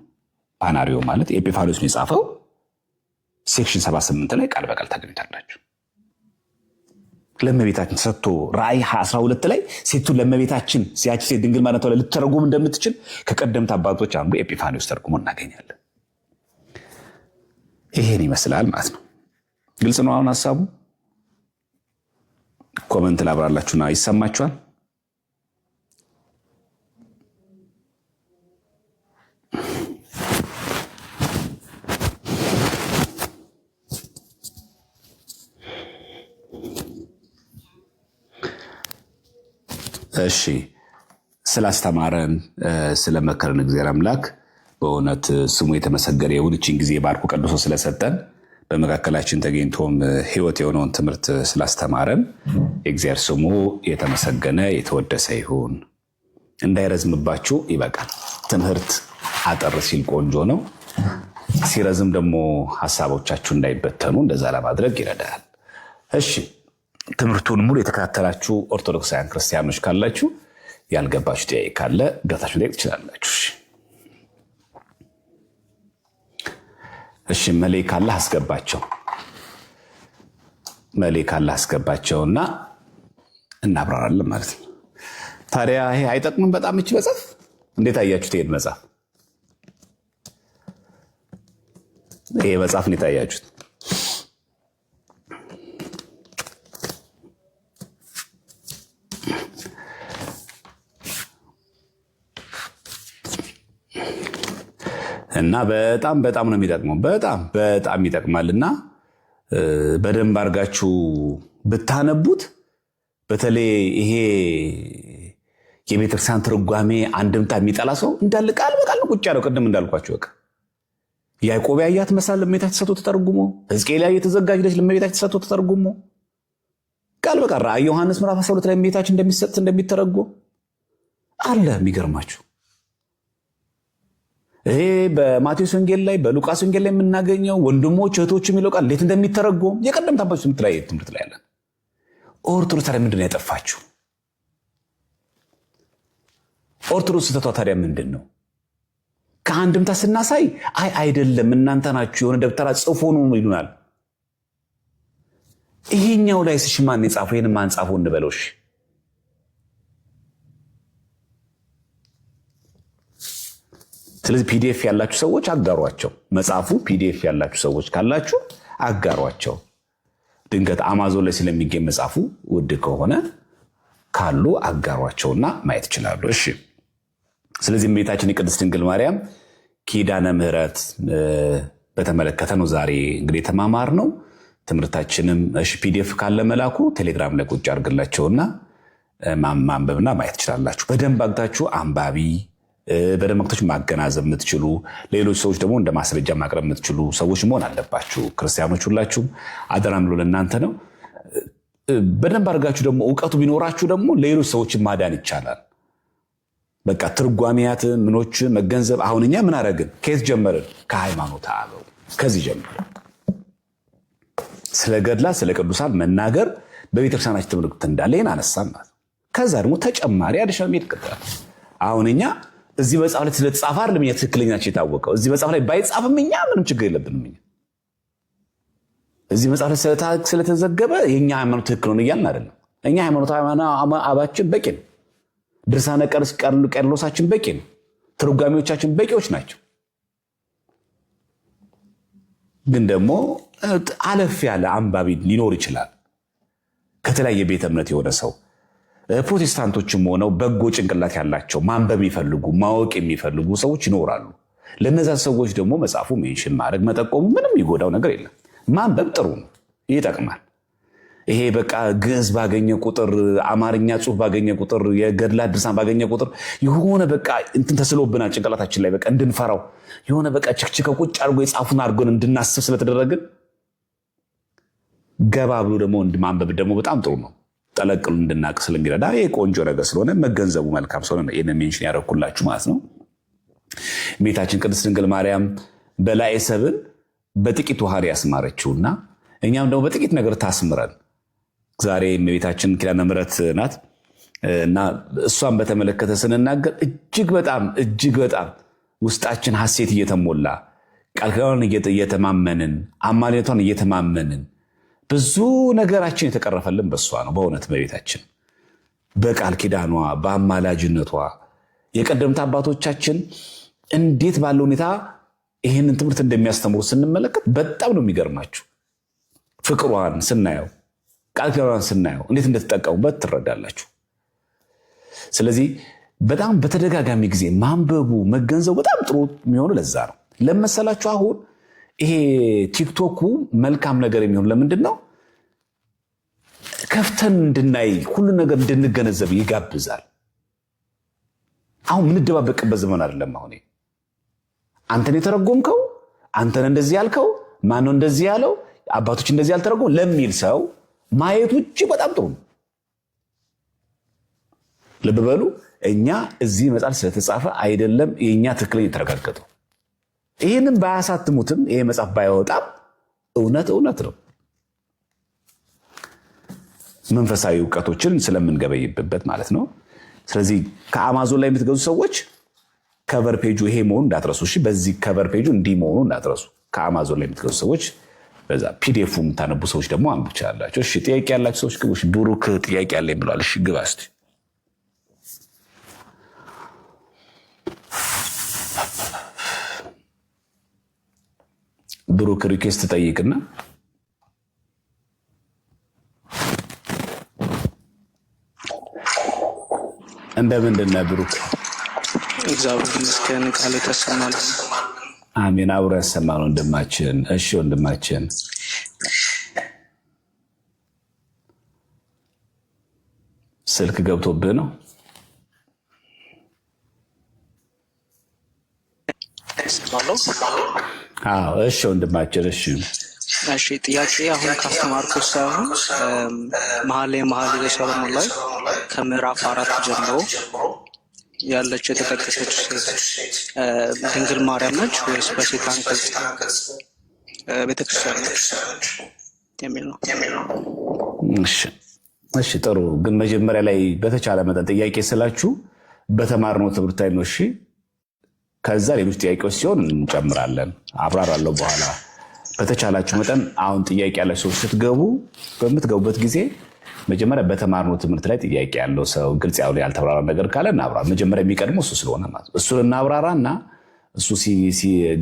A: ፓናሪዮ ማለት ኤጲፋንዮስ ነው የጻፈው። ሴክሽን 78 ላይ ቃል በቃል ታገኙታላችሁ። ለእመቤታችን ሰጥቶ ራእይ 12 ላይ ሴቱን ለእመቤታችን ሲያች ሴት ድንግል ማለት ነው ልትተረጉም እንደምትችል ከቀደምት አባቶች አንዱ ኤጲፋንዮስ ተርጉሞ እናገኛለን። ይሄን ይመስላል ማለት ነው። ግልጽ ነው አሁን ሐሳቡ? ኮመንት ላብራላችሁና ይሰማችኋል? እሺ፣ ስላስተማረን ስለመከረን እግዚአብሔር አምላክ በእውነት ስሙ የተመሰገነ ይሁን። ይህችን ጊዜ ባርኮ ቀድሶ ስለሰጠን በመካከላችን ተገኝቶም ሕይወት የሆነውን ትምህርት ስላስተማረን የእግዚአብሔር ስሙ የተመሰገነ የተወደሰ ይሁን። እንዳይረዝምባችሁ ይበቃል። ትምህርት አጠር ሲል ቆንጆ ነው፣ ሲረዝም ደግሞ ሀሳቦቻችሁ እንዳይበተኑ እንደዛ ለማድረግ ይረዳል። እሺ፣ ትምህርቱን ሙሉ የተከታተላችሁ ኦርቶዶክሳውያን ክርስቲያኖች ካላችሁ ያልገባችሁ ጥያቄ ካለ ገብታችሁ ጠይቅ ትችላላችሁ። እሺ፣ መሌ ካለ አስገባቸው፣ መሌ ካለ አስገባቸውና እናብራራለን ማለት ነው። ታዲያ ይሄ አይጠቅምም? በጣም እች መጽሐፍ እንዴት አያችሁት? ይሄን መጽሐፍ ይሄ መጽሐፍ እንዴት አያችሁት? እና በጣም ነው የሚጠቅመው። በጣም ይጠቅማልና በደንብ አድርጋችሁ ብታነቡት፣ በተለይ ይሄ የቤተክርስቲያን ትርጓሜ አንድምታ የሚጠላ ሰው እንዳለ ቃል በቃል ቁጭ ያለው ቅድም እንዳልኳችሁ በቃ ያዕቆብ ያያት መሳል ለእመቤታችን ተሰጥቶ ተተርጉሞ፣ ሕዝቅኤል ያየ የተዘጋጅ ልጅ ለእመቤታችን ተሰጥቶ ተተርጉሞ፣ ቃል በቃል ራእየ ዮሐንስ ምዕራፍ 12 ላይ እመቤታችን እንደሚሰጥ እንደሚተረጎም አለ። የሚገርማችሁ ይሄ በማቴዎስ ወንጌል ላይ በሉቃስ ወንጌል ላይ የምናገኘው ወንድሞች እህቶች የሚለው ቃል እንዴት እንደሚተረጎም የቀደምት አባቶች ትምህርት ላይ ያለን። ኦርቶዶክስ ታዲያ ምንድን ነው ያጠፋችሁ? ኦርቶዶክስ ስህተቷ ታዲያ ምንድን ነው? ከአንድምታ ስናሳይ አይደለም እናንተ ናችሁ የሆነ ደብተራ ጽፎ ነው ይሉናል። ይሄኛው ላይ ስሽማን የጻፈው ይህን ማን ጻፈው እንበለውሽ? ስለዚህ ፒዲኤፍ ያላችሁ ሰዎች አጋሯቸው። መጽሐፉ ፒዲኤፍ ያላችሁ ሰዎች ካላችሁ አጋሯቸው። ድንገት አማዞን ላይ ስለሚገኝ መጽሐፉ ውድ ከሆነ ካሉ አጋሯቸውና ማየት ይችላሉ። እሺ፣ ስለዚህ እመቤታችን የቅድስት ድንግል ማርያም ኪዳነ ምሕረት በተመለከተ ነው ዛሬ እንግዲህ የተማማር ነው። ትምህርታችንም ፒዲኤፍ ካለ መላኩ ቴሌግራም ላይ ቁጭ አድርግላቸውና ማንበብና ማየት ትችላላችሁ። በደንብ አግታችሁ አንባቢ በደንብ አግታችሁ ማገናዘብ የምትችሉ ሌሎች ሰዎች ደግሞ እንደ ማስረጃ ማቅረብ የምትችሉ ሰዎች መሆን አለባችሁ። ክርስቲያኖች ሁላችሁም አደራ ምሎ ለእናንተ ነው። በደንብ አድርጋችሁ ደግሞ እውቀቱ ቢኖራችሁ ደግሞ ሌሎች ሰዎችን ማዳን ይቻላል። በቃ ትርጓሜያት ምኖች መገንዘብ። አሁን እኛ ምን አደረግን? ከየት ጀመርን? ከሃይማኖተ አበው ከዚህ ጀመርን። ስለ ገድላት ስለ ቅዱሳን መናገር በቤተክርስቲያናችን ትምህርት እንዳለ ይህን አነሳን ማለት። ከዛ ደግሞ ተጨማሪ አዲሽናል ሜት ይቀጥላል። አሁን እኛ እዚህ መጽሐፍ ላይ ስለተጻፈ አይደለም እኛ ትክክለኛቸው የታወቀው። እዚህ መጽሐፍ ላይ ባይጻፍም እኛ ምንም ችግር የለብንም። እኛ እዚህ መጽሐፍ ላይ ስለተዘገበ የኛ ሃይማኖት ትክክል ነው እያልን አይደለም። እኛ ሃይማኖታዊ አባችን በቂ ነው። ድርሳነ ቀርሎሳችን በቂ ነው። ትርጓሜዎቻችን በቂዎች ናቸው። ግን ደግሞ አለፍ ያለ አንባቢ ሊኖር ይችላል። ከተለያየ ቤተ እምነት የሆነ ሰው ፕሮቴስታንቶችም ሆነው በጎ ጭንቅላት ያላቸው ማንበብ የሚፈልጉ ማወቅ የሚፈልጉ ሰዎች ይኖራሉ። ለነዛ ሰዎች ደግሞ መጽሐፉ ሜንሽን ማድረግ መጠቆሙ ምንም ይጎዳው ነገር የለም። ማንበብ ጥሩ ነው፣ ይጠቅማል። ይሄ በቃ ግዕዝ ባገኘ ቁጥር አማርኛ ጽሑፍ ባገኘ ቁጥር የገድላት ድርሳን ባገኘ ቁጥር የሆነ በቃ እንትን ተስሎብናል ጭንቅላታችን ላይ በቃ እንድንፈራው የሆነ በቃ ችክችከ ቁጭ አድርጎ የጻፉን አድርጎን እንድናስብ ስለተደረግን ገባ ብሎ ደግሞ ማንበብ ደግሞ በጣም ጥሩ ነው። ጠለቅሉ እንድናቅ ስለሚረዳ ይሄ ቆንጆ ነገር ስለሆነ መገንዘቡ መልካም ስለሆነ ይሄን ሜንሽን ያደረኩላችሁ ማለት ነው። እመቤታችን ቅድስት ድንግል ማርያም በላዔ ሰብእ በጥቂት ውሃ ያስማረችውና እኛም ደግሞ በጥቂት ነገር ታስምረን። ዛሬ እመቤታችን ኪዳነ ምሕረት ናት እና እሷን በተመለከተ ስንናገር እጅግ በጣም ውስጣችን ሐሴት እየተሞላ ቃል ኪዳኗን እየተማመንን አማላጅነቷን እየተማመንን ብዙ ነገራችን የተቀረፈልን በሷ ነው። በእውነት እመቤታችን በቃል ኪዳኗ በአማላጅነቷ የቀደምት አባቶቻችን እንዴት ባለ ሁኔታ ይህንን ትምህርት እንደሚያስተምሩ ስንመለከት በጣም ነው የሚገርማችሁ። ፍቅሯን ስናየው ቃል ኪዳኗን ስናየው እንዴት እንደተጠቀሙበት ትረዳላችሁ። ስለዚህ በጣም በተደጋጋሚ ጊዜ ማንበቡ መገንዘቡ በጣም ጥሩ የሚሆኑ ለዛ ነው። ለመሰላችሁ አሁን ይሄ ቲክቶኩ መልካም ነገር የሚሆኑ ለምንድን ነው? ከፍተን እንድናይ ሁሉ ነገር እንድንገነዘብ ይጋብዛል። አሁን ምንደባበቅበት ዘመን አይደለም። አሁን አንተን የተረጎምከው አንተን እንደዚህ ያልከው ማነው እንደዚህ ያለው አባቶች እንደዚህ ያልተረጎም ለሚል ሰው ማየቱ እጅግ በጣም ጥሩ ነው። ልብ በሉ፣ እኛ እዚህ መጽሐፍ ስለተጻፈ አይደለም የኛ ትክክለኛ የተረጋገጠው። ይህንን ባያሳትሙትም ይሄ መጽሐፍ ባይወጣም እውነት ነው። መንፈሳዊ እውቀቶችን ስለምንገበይበት ማለት ነው። ስለዚህ ከአማዞን ላይ የምትገዙ ሰዎች ከቨር ፔጁ ይሄ መሆኑ እንዳትረሱ። እሺ፣ በዚህ ከቨር ፔጁ እንዲህ መሆኑ እንዳትረሱ። ከአማዞን ላይ የምትገዙ ሰዎች በዛ ፒዲኤፍ የምታነቡ ሰዎች ደግሞ አንዱ ይችላላችሁ። እሺ፣ ጥያቄ ያላችሁ ሰዎች ግቡ። ብሩክ ጥያቄ ያለኝ ብሏል። እሺ፣ ግባ እስቲ። ብሩክ ሪኩዌስት ጠይቅና እንደምንድን ነህ ብሩክ?
B: እግዚአብሔር ይመስገን ቃል ተሰማል።
A: አሜን። አብሮ ያሰማን ወንድማችን። እሺ ወንድማችን ስልክ ገብቶብህ ነው? አዎ። እሺ ወንድማችን።
B: እሺ ጥያቄ አሁን ካስተማርኩት ሳይሆን መኃልየ ሰሎሞን ላይ ከምዕራፍ 4 ጀምሮ ያለችው የተጠቀሰች ድንግል ማርያም ነች ወይስ በሴት አንቀጽ ቤተክርስቲያን ነች የሚል ነው።
A: እሺ ጥሩ። ግን መጀመሪያ ላይ በተቻለ መጠን ጥያቄ ስላችሁ በተማርነው ትምህርት ላይ ነው። እሺ ከዛ ሌሎች ጥያቄዎች ሲሆን እንጨምራለን፣ አብራራለሁ በኋላ። በተቻላችሁ መጠን አሁን ጥያቄ ያላችሁ ሰዎች ስትገቡ በምትገቡበት ጊዜ መጀመሪያ በተማርነው ትምህርት ላይ ጥያቄ ያለው ሰው ግልጽ ያልተብራራ ነገር ካለ እናብራ። መጀመሪያ የሚቀድመው እሱ ስለሆነ ማለት እሱን እናብራራ እና እሱ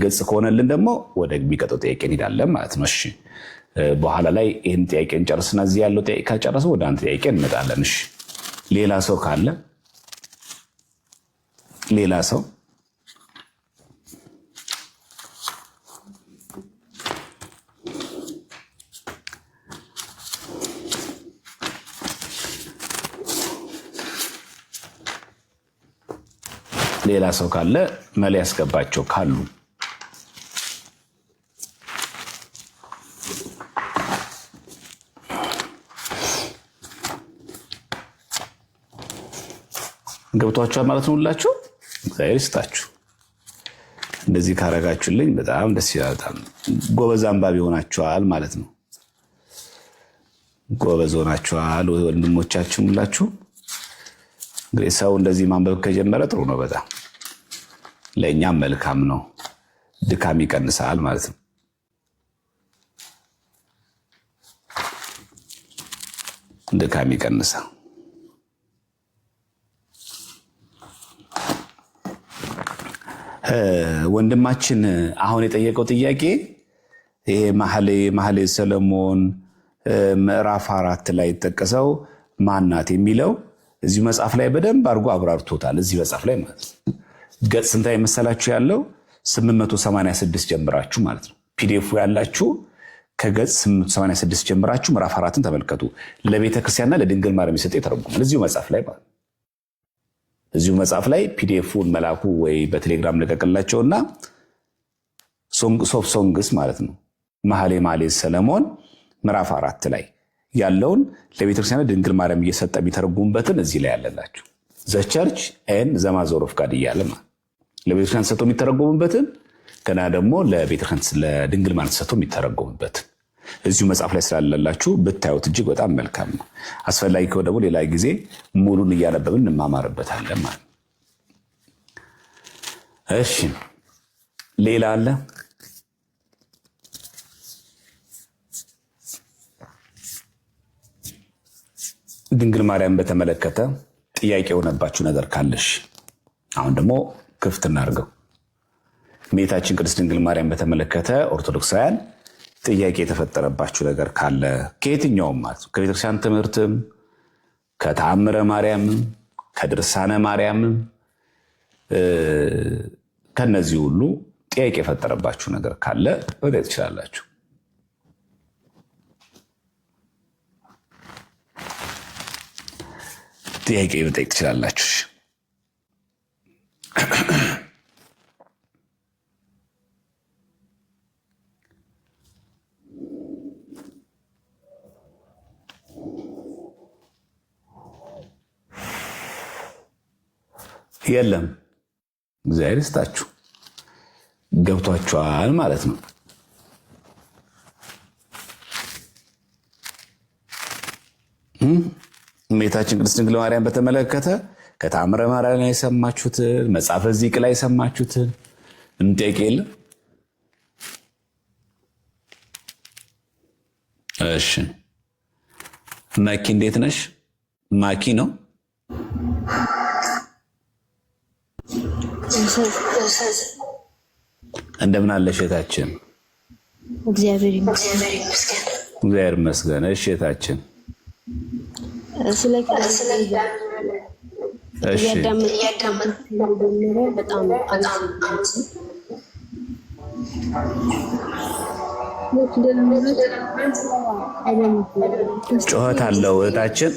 A: ግልጽ ከሆነልን ደግሞ ወደ የሚቀጠው ጥያቄ እንሄዳለን ማለት ነው። እሺ በኋላ ላይ ይህን ጥያቄ እንጨርስና እዚህ ያለው ጥያቄ ከጨረሰ ወደ አንድ ጥያቄ እንመጣለን። እሺ ሌላ ሰው ካለ ሌላ ሰው ካለ መላ ያስገባቸው ካሉ ገብቷችኋል ማለት ነው። ሁላችሁ እግዚአብሔር ይስጣችሁ። እንደዚህ ካረጋችሁልኝ በጣም ደስ ይላል። በጣም ጎበዝ አንባቢ ሆናችኋል ማለት ነው። ጎበዝ ሆናችኋል ወንድሞቻችሁ ሁላችሁ። እንግዲህ ሰው እንደዚህ ማንበብ ከጀመረ ጥሩ ነው። በጣም ለእኛም መልካም ነው። ድካም ይቀንሳል ማለት ነው። ድካም ይቀንሳል። ወንድማችን አሁን የጠየቀው ጥያቄ ይሄ መኃልየ ሰሎሞን ምዕራፍ 4 ላይ የተጠቀሰው ማናት የሚለው እዚሁ መጽሐፍ ላይ በደንብ አድርጎ አብራርቶታል። እዚህ መጽሐፍ ላይ ማለት ነው። ገጽ ስንት መሰላችሁ ያለው? 886 ጀምራችሁ ማለት ነው። ፒዲኤፉ ያላችሁ ከገጽ 886 ጀምራችሁ ምዕራፍ 4ን ተመልከቱ። ለቤተ ክርስቲያንና ለድንግል ማርያም የሰጠ ይተረጉማል እዚሁ መጽሐፍ ላይ ማለት ነው። እዚሁ መጽሐፍ ላይ ፒዲኤፉን መላኩ ወይ በቴሌግራም ለቀቅላቸውና ሶፍ ሶንግስ ማለት ነው መኃልየ ሰሎሞን ምዕራፍ 4 ላይ ያለውን ለቤተክርስቲያን ድንግል ማርያም እየሰጠ የሚተረጉምበትን እዚህ ላይ ያለላችሁ ዘቸርች ኤን ዘማዞር ኦፍ ጋድ እያለ ለቤተክርስቲያን ሰጥቶ የሚተረጉምበትን ገና ደግሞ ለቤተክርስቲያን ለድንግል ማርያም ሰጥቶ የሚተረጉምበትን እዚሁ መጽሐፍ ላይ ስላለላችሁ ብታዩት እጅግ በጣም መልካም ነው። አስፈላጊ ከሆነ ደግሞ ሌላ ጊዜ ሙሉን እያነበብን እንማማርበታለን ማለት ነው። እሺ ሌላ አለ? ድንግል ማርያም በተመለከተ ጥያቄ የሆነባችሁ ነገር ካለሽ አሁን ደግሞ ክፍት እናድርገው። እመቤታችን ቅድስት ድንግል ማርያም በተመለከተ ኦርቶዶክሳውያን ጥያቄ የተፈጠረባችሁ ነገር ካለ ከየትኛውም ማለት ነው ከቤተክርስቲያን ትምህርትም ከተአምረ ማርያምም ከድርሳነ ማርያምም ከነዚህ ሁሉ ጥያቄ የፈጠረባችሁ ነገር ካለ ወደ ትችላላችሁ። ጥያቄ መጠየቅ ትችላላችሁ። የለም እግዚአብሔር ይስጣችሁ፣ ገብቷችኋል ማለት ነው። እመቤታችን ቅድስት ድንግል ማርያም በተመለከተ ከተአምረ ማርያም ላይ የሰማችሁትን መጽሐፈ ዚቅ ላይ የሰማችሁትን እንጠይቅ የለ? እሺ ማኪ እንዴት ነሽ? ማኪ ነው። እንደምን አለሽ እህታችን?
C: እግዚአብሔር ይመስገን።
A: እግዚአብሔር ይመስገን። እሺ እህታችን ጩኸት አለው እህታችን።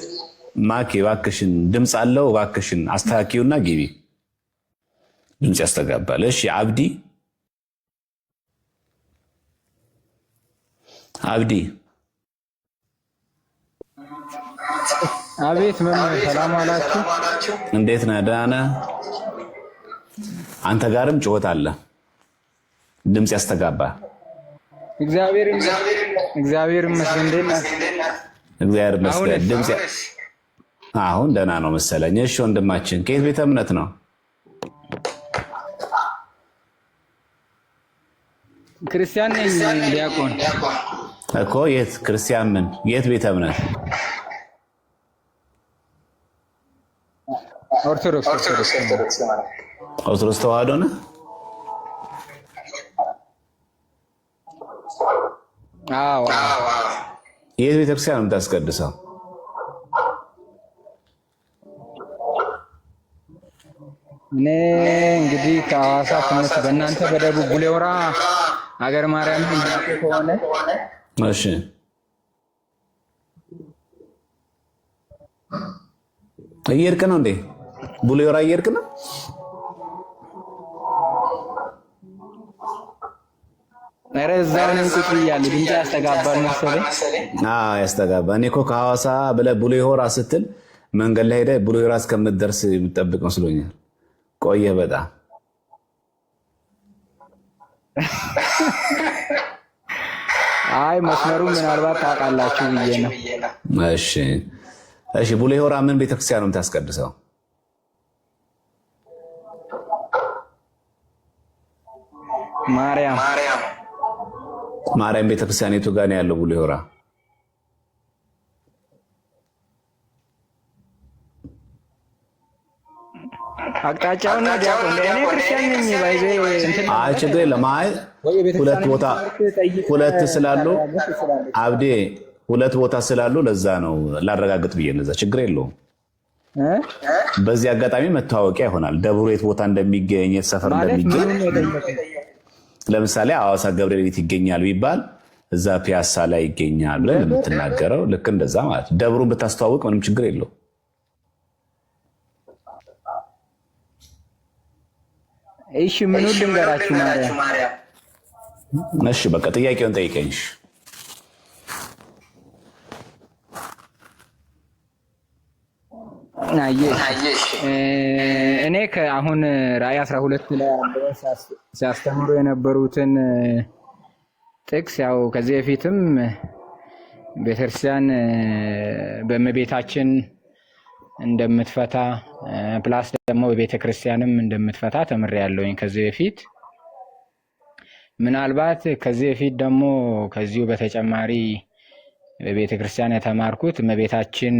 A: ማኪ እባክሽን ድምፅ አለው፣ እባክሽን አስተካኪውና ግቢ። ድምፅ ያስተጋባል። እሺ አብዲ
D: አቤት መምህር ሰላም አላችሁ?
A: እንዴት ነህ? ደህና ነህ? አንተ ጋርም ጩኸት አለ፣ ድምፅ ያስተጋባል።
D: እግዚአብሔር ይመስገን። እንዴት ነህ?
A: እግዚአብሔር ይመስገን። ድምፅ አሁን ደህና ነው መሰለኝ። እሺ ወንድማችን ከየት ቤተ እምነት ነው?
D: ክርስቲያን ነኝ ዲያቆን
A: እኮ። የት ክርስቲያን? ምን የት ቤተ እምነት? ኦርቶዶክስ ተዋህዶ ነህ?
D: አዎ።
A: የት ቤተክርስቲያን ነው የምታስቀድሰው?
D: እኔ እንግዲህ ከሐዋሳ ትንሽ በእናንተ በደቡብ ቡሌ ሆራ ሀገር ማርያም ከሆነ
A: እሺ እየሄድክ ነው እንዴ? ቡሌ ሆራ እየሄድክ ነው?
D: ኧረ እዛው ነኝ ቁጭ ብያለሁ። ድምፅ ያስተጋባል መሰለኝ።
A: አዎ ያስተጋባል። እኔ እኮ ከሐዋሳ ብለህ ቡሌ ሆራ ስትል መንገድ ላይ ሄደህ ቡሌ ሆራ እስከምትደርስ የምጠብቅ መስሎኛል። ቆየህ በጣም።
D: አይ መስመሩ ምናልባት ታውቃላችሁ ብዬ ነው።
A: እሺ ቡሌ ሆራ ምን ቤተክርስቲያን ነው የምታስቀድሰው?
D: ማርያም
A: ቤተክርስቲያን የቱ ጋር ነው ያለው? ቡሌ ሆራ
D: አቅጣጫውና ዲያቆን እኔ ክርስቲያን ነኝ ባይዘ እንትን
A: ችግር የለም። ሁለት ስላሉ አብዴ ሁለት ቦታ ስላሉ ለዛ ነው ላረጋግጥ ብዬ ነው። ችግር የለውም። በዚህ አጋጣሚ መታወቂያ ይሆናል ደብሩ የት ቦታ እንደሚገኝ የት ሰፈር እንደሚገኝ። ለምሳሌ ሐዋሳ ገብረቤት ይገኛል ቢባል እዛ ፒያሳ ላይ ይገኛል ብለህ የምትናገረው ልክ እንደዛ ማለት ነው። ደብሩን ብታስተዋውቅ ምንም ችግር የለውም።
D: እሺ ምን ልንገራችሁ ማርያም?
A: እሺ በቃ ጥያቄውን ጠይቀኝ።
D: እኔ ከአሁን ራእይ 12 ላይ ሲያስተምሩ የነበሩትን ጥቅስ ያው ከዚህ በፊትም ቤተክርስቲያን በእመቤታችን እንደምትፈታ ፕላስ ደግሞ በቤተክርስቲያንም እንደምትፈታ ተምሬያለሁኝ ከዚህ በፊት። ምናልባት ከዚህ በፊት ደግሞ ከዚሁ በተጨማሪ በቤተክርስቲያን የተማርኩት እመቤታችን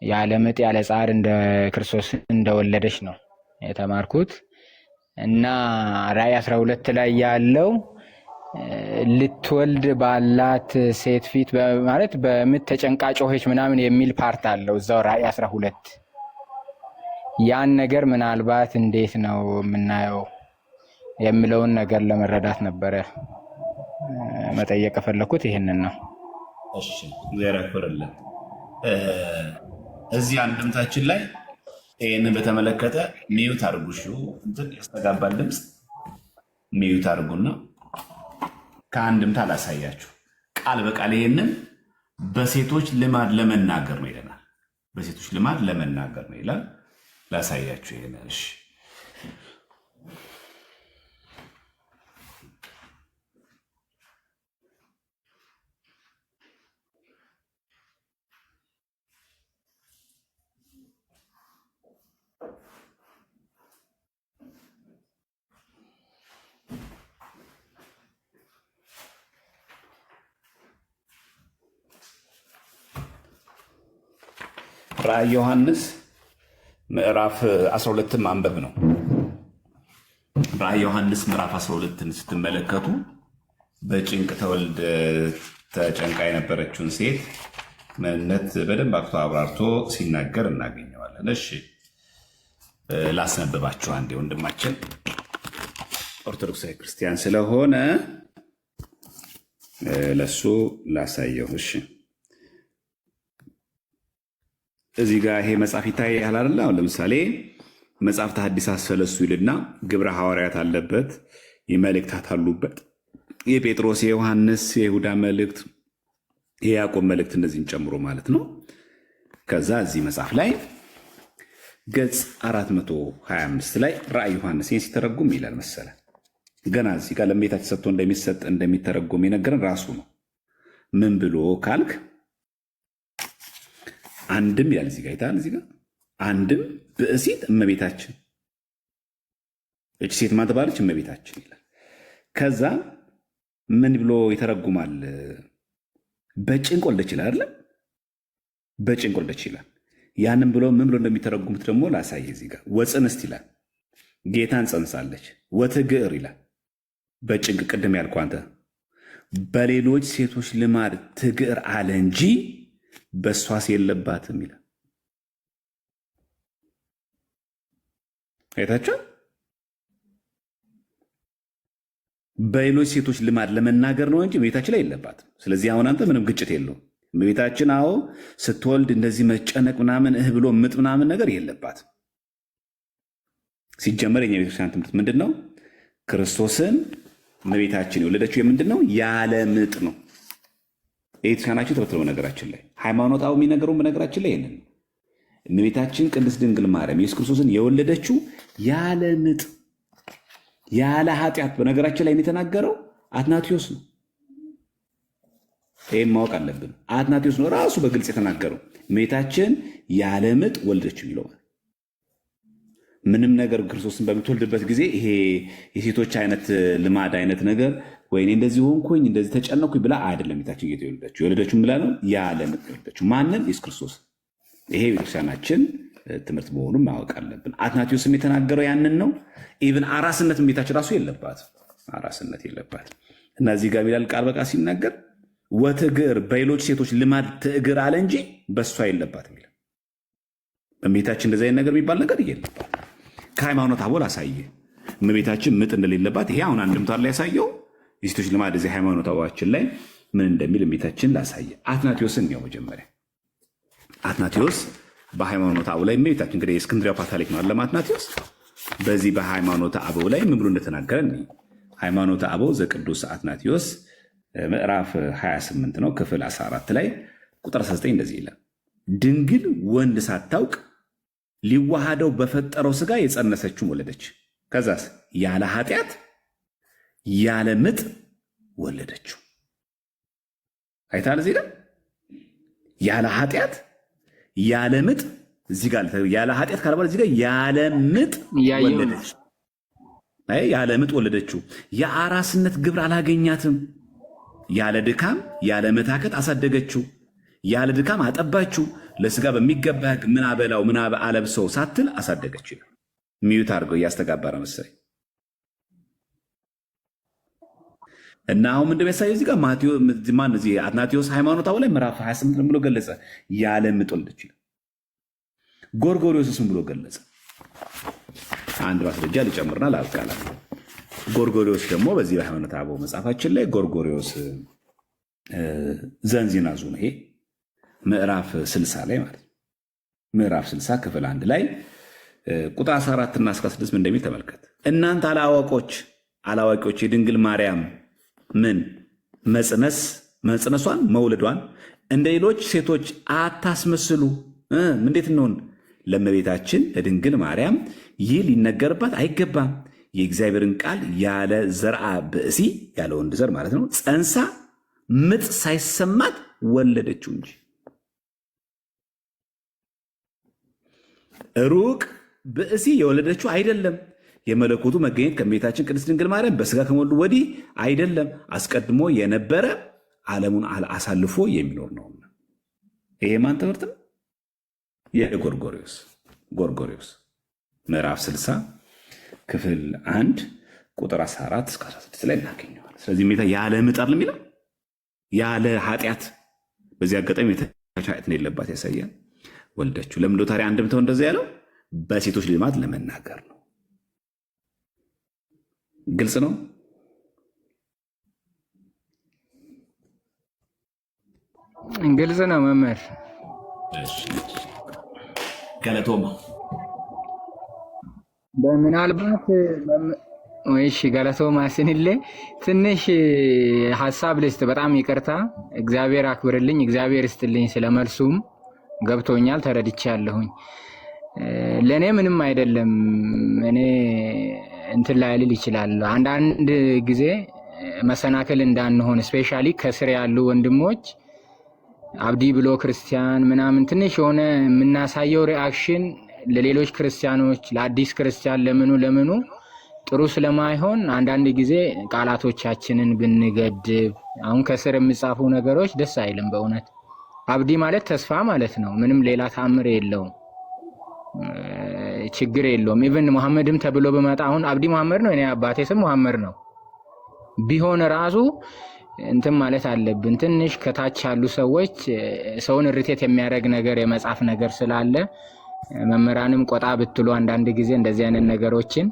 D: ያለ ምጥ ያለ ጻር እንደ ክርስቶስ እንደወለደች ነው የተማርኩት እና ራእይ 12 ላይ ያለው ልትወልድ ባላት ሴት ፊት ማለት በምጥ ተጨንቃ ጮኸች ምናምን የሚል ፓርት አለው እዛው ራእይ 12። ያን ነገር ምናልባት እንዴት ነው የምናየው የሚለውን ነገር ለመረዳት ነበረ መጠየቅ የፈለኩት ይሄንን ነው።
A: እሺ ዘራፈረለ እዚህ አንድምታችን ላይ ይሄንን በተመለከተ ሚዩት አድርጉሽ እንትን ያስተጋባል ድምጽ ሚዩት አድርጉና ከአንድምታ ላሳያችሁ። ቃል በቃል ይሄንን በሴቶች ልማድ ለመናገር ነው ይለናል። በሴቶች ልማድ ለመናገር ነው ይላል። ላሳያችሁ ይሄንን። እሺ ራዕይ ዮሐንስ ምዕራፍ 12 ማንበብ ነው። ራዕይ ዮሐንስ ምዕራፍ 12ን ስትመለከቱ በጭንቅ ተጨንቃ የነበረችውን ሴት ምንነት በደንብ አክቶ አብራርቶ ሲናገር እናገኘዋለን። እሺ ላስነብባችሁ አንዴ። ወንድማችን ኦርቶዶክሳዊ ክርስቲያን ስለሆነ ለሱ ላሳየው። እሺ እዚህ ጋር ይሄ መጽሐፍ ይታያል አይደል? አሁን ለምሳሌ መጽሐፍተ ሐዲሳት ሰለስቱ ይልና ግብረ ሐዋርያት አለበት፣ የመልእክታት አሉበት፣ የጴጥሮስ፣ የዮሐንስ፣ የይሁዳ መልእክት፣ የያዕቆብ መልእክት እነዚህን ጨምሮ ማለት ነው። ከዛ እዚህ መጽሐፍ ላይ ገጽ 425 ላይ ራዕይ ዮሐንስ ይህን ሲተረጉም ይላል መሰለ። ገና እዚህ ጋር ለእመቤታችን ሰጥቶ እንደሚተረጎም የነገረን ራሱ ነው። ምን ብሎ ካልክ አንድም ያለ እዚህ ጋር ይታል። እዚህ ጋር አንድም ብእሲት እመቤታችን፣ እቺ ሴት ማን ተባለች? እመቤታችን ይላል። ከዛ ምን ብሎ ይተረጉማል? በጭንቅ ወለደች ይላል አይደል? በጭንቅ ወለደች ይላል። ያንን ብሎ ምን ብሎ እንደሚተረጉሙት ደግሞ ላሳይ። እዚህ ጋር ወፅንስት ይላል፣ ጌታን ጸንሳለች። ወትግዕር ይላል፣ በጭንቅ ቅድም ያልኩ አንተ በሌሎች ሴቶች ልማድ ትግዕር አለ እንጂ በሷስ የለባትም ይላል። አይታችሁ በሌሎች ሴቶች ልማድ ለመናገር ነው እንጂ እመቤታችን ላይ የለባትም። ስለዚህ አሁን አንተ ምንም ግጭት የለውም። እመቤታችን አዎ ስትወልድ እንደዚህ መጨነቅ ምናምን ብሎ ምጥ ምናምን ነገር የለባትም። ሲጀመር የኛ ቤተክርስቲያን ትምህርት ምንድን ነው? ክርስቶስን እመቤታችን የወለደችው የምንድን ነው? ያለ ምጥ ነው። ቤተክርስቲያናችን ተበትለው ነገራችን ላይ ሃይማኖታዊ የሚነገረው በነገራችን ላይ ይሄንን እመቤታችን ቅድስት ድንግል ማርያም ኢየሱስ ክርስቶስን የወለደችው ያለ ምጥ ያለ ኃጢአት በነገራችን ላይ የተናገረው አትናቴዎስ ነው። ይህን ማወቅ አለብን። አትናቴዎስ ነው ራሱ በግልጽ የተናገረው እመቤታችን ያለ ምጥ ወለደችው የሚለው ምንም ነገር ክርስቶስን በምትወልድበት ጊዜ ይሄ የሴቶች አይነት ልማድ አይነት ነገር ወይኔ እንደዚህ ሆንኩኝ እንደዚህ ተጨነኩኝ ብላ አይደለም። እመቤታችን የወለደችው ብላ ነው ያለ ምጥ የወለደችው ማንን? ኢየሱስ ክርስቶስ። ይሄ ቤተክርስቲያናችን ትምህርት መሆኑን ማወቅ አለብን። አትናቴዎስም የተናገረው ያንን ነው። ኢቭን አራስነት ቤታችን ራሱ የለባትም፣ አራስነት የለባትም። እና እዚህ ጋር ይላል ቃል በቃ ሲናገር ወትግር በሌሎች ሴቶች ልማድ ትእግር አለ እንጂ በእሷ የለባትም ይላል። በቤታችን እንደዚህ አይነት ነገር የሚባል ነገር የለባት። ከሃይማኖት አቦል አሳየ እመቤታችን ምጥ እንደሌለባት። ይሄ አሁን አንድምታ ላይ ያሳየው የሴቶች ልማድ እዚህ ሃይማኖት አባችን ላይ ምን እንደሚል እመቤታችን ላሳየ። አትናቴዎስን ያው መጀመሪያ አትናቴዎስ በሃይማኖት አበው ላይ እመቤታችን እንግዲህ የእስክንድሪያ ፓትርያርክ ነው አለ አትናቴዎስ። በዚህ በሃይማኖት አበው ላይ ምን ብሎ እንደተናገረ ሃይማኖት አበው ዘቅዱስ አትናቴዎስ ምዕራፍ 28 ነው ክፍል 14 ላይ ቁጥር 19 እንደዚህ ይላል። ድንግል ወንድ ሳታውቅ ሊዋሃደው በፈጠረው ስጋ የጸነሰችውን ወለደች። ከዛስ ያለ ኃጢአት ያለ ምጥ ወለደችው። አይታል እዚህ ጋር ያለ ኃጢአት ያለ ምጥ እዚህ ጋር ያለ ኃጢአት ካልባል እዚህ ጋር ያለ ምጥ ወለደች። አይ ያለ ምጥ ወለደችው። የአራስነት ግብር አላገኛትም። ያለ ድካም ያለ መታከት አሳደገችው። ያለ ድካም አጠባችው። ለስጋ በሚገባ ሕግ ምን አበላው ምን አለብሰው ሳትል አሳደገችው። ሚዩት አድርገው እያስተጋባረ መሰለኝ። እና አሁን ምንድን ነው ያሳየው እዚህ ጋር ማን እዚህ አትናቴዎስ ሃይማኖት አበው ላይ ምዕራፍ 28 ብሎ ገለጸ። ያለ ምጥ ወለደች። ጎርጎርዮስም ብሎ ገለጸ። አንድ ማስረጃ ልጨምርና ላብቃላ። ጎርጎርዮስ ደግሞ በዚህ በሃይማኖት አበው መጽሐፋችን ላይ ጎርጎርዮስ ዘንዚናዙ ነው። ይሄ ምዕራፍ 60 ላይ ማለት ምዕራፍ 60 ክፍል 1 ላይ ቁጥር 14 እና 16 እንደሚል ተመልከት። እናንተ አላዋቂዎች የድንግል ማርያም ምን መጽነሷን መውለዷን እንደ ሌሎች ሴቶች አታስመስሉ። እንዴት እንሆን? ለእመቤታችን ለድንግል ማርያም ይህ ሊነገርባት አይገባም። የእግዚአብሔርን ቃል ያለ ዘርአ ብእሲ ያለ ወንድ ዘር ማለት ነው ጸንሳ ምጥ ሳይሰማት ወለደችው እንጂ ሩቅ ብእሲ የወለደችው አይደለም። የመለኮቱ መገኘት ከእመቤታችን ቅድስት ድንግል ማርያም በስጋ ከሞሉ ወዲህ አይደለም፣ አስቀድሞ የነበረ ዓለሙን አሳልፎ የሚኖር ነው። ይሄ ማን ትምህርት ነው? የጎርጎርዮስ ምዕራፍ 60 ክፍል 1 ቁጥር 14 እስከ 16 ላይ እናገኘዋል። ስለዚህ ሜታ ያለ ምጣር የሚለው ያለ ኃጢአት፣ በዚህ አጋጣሚ ኃጢአት የሌለባት ያሳያል። ወልደችው ለምንድነው ታዲያ አንድምታው እንደዚህ ያለው? በሴቶች ልማድ ለመናገር ነው። ግልጽ ነው።
D: ግልጽ ነው መምህር።
A: ገለቶማ
D: በምናልባት እሺ፣ ገለቶማ ስንል ትንሽ ሀሳብ ልስጥ። በጣም ይቅርታ። እግዚአብሔር አክብርልኝ፣ እግዚአብሔር ይስጥልኝ። ስለመልሱም ገብቶኛል፣ ተረድቻለሁኝ። ለእኔ ምንም አይደለም። እኔ እንትን ላይልል ይችላል። አንዳንድ ጊዜ መሰናክል እንዳንሆን ስፔሻሊ ከስር ያሉ ወንድሞች አብዲ ብሎ ክርስቲያን ምናምን ትንሽ የሆነ የምናሳየው ሪአክሽን ለሌሎች ክርስቲያኖች ለአዲስ ክርስቲያን ለምኑ ጥሩ ስለማይሆን አንዳንድ ጊዜ ቃላቶቻችንን ብንገድብ። አሁን ከስር የሚጻፉ ነገሮች ደስ አይልም በእውነት። አብዲ ማለት ተስፋ ማለት ነው። ምንም ሌላ ታምር የለውም፣ ችግር የለውም። ኢቭን መሐመድም ተብሎ በመጣ አሁን አብዲ መሐመድ ነው፣ እኔ አባቴ ስም መሐመድ ነው ቢሆን ራሱ እንትን ማለት አለብን። ትንሽ ከታች ያሉ ሰዎች ሰውን ሪቴት የሚያደርግ ነገር የመጻፍ ነገር ስላለ መምህራንም ቆጣ ብትሉ አንዳንድ ጊዜ እንደዚህ አይነት ነገሮችን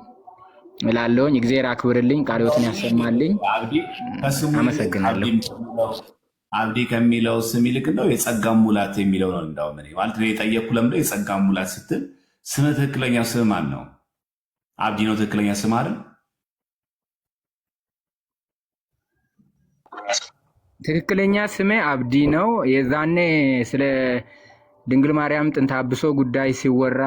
D: እላለሁኝ። እግዚአብሔር አክብርልኝ፣ ቃልዎትን ያሰማልኝ። አመሰግናለሁ።
A: አብዲ ከሚለው ስም ይልቅ ነው የጸጋ ሙላት የሚለው ነው። እንዳው ምን ማለት ነው የጠየቅኩ ለምንድነው የጸጋ ሙላት ስትል ስም ትክክለኛ ስም ማን ነው? አብዲ ነው ትክክለኛ ስም አይደል?
D: ትክክለኛ ስሜ አብዲ ነው። የዛኔ ስለ ድንግል ማርያም ጥንተ አብሶ ጉዳይ ሲወራ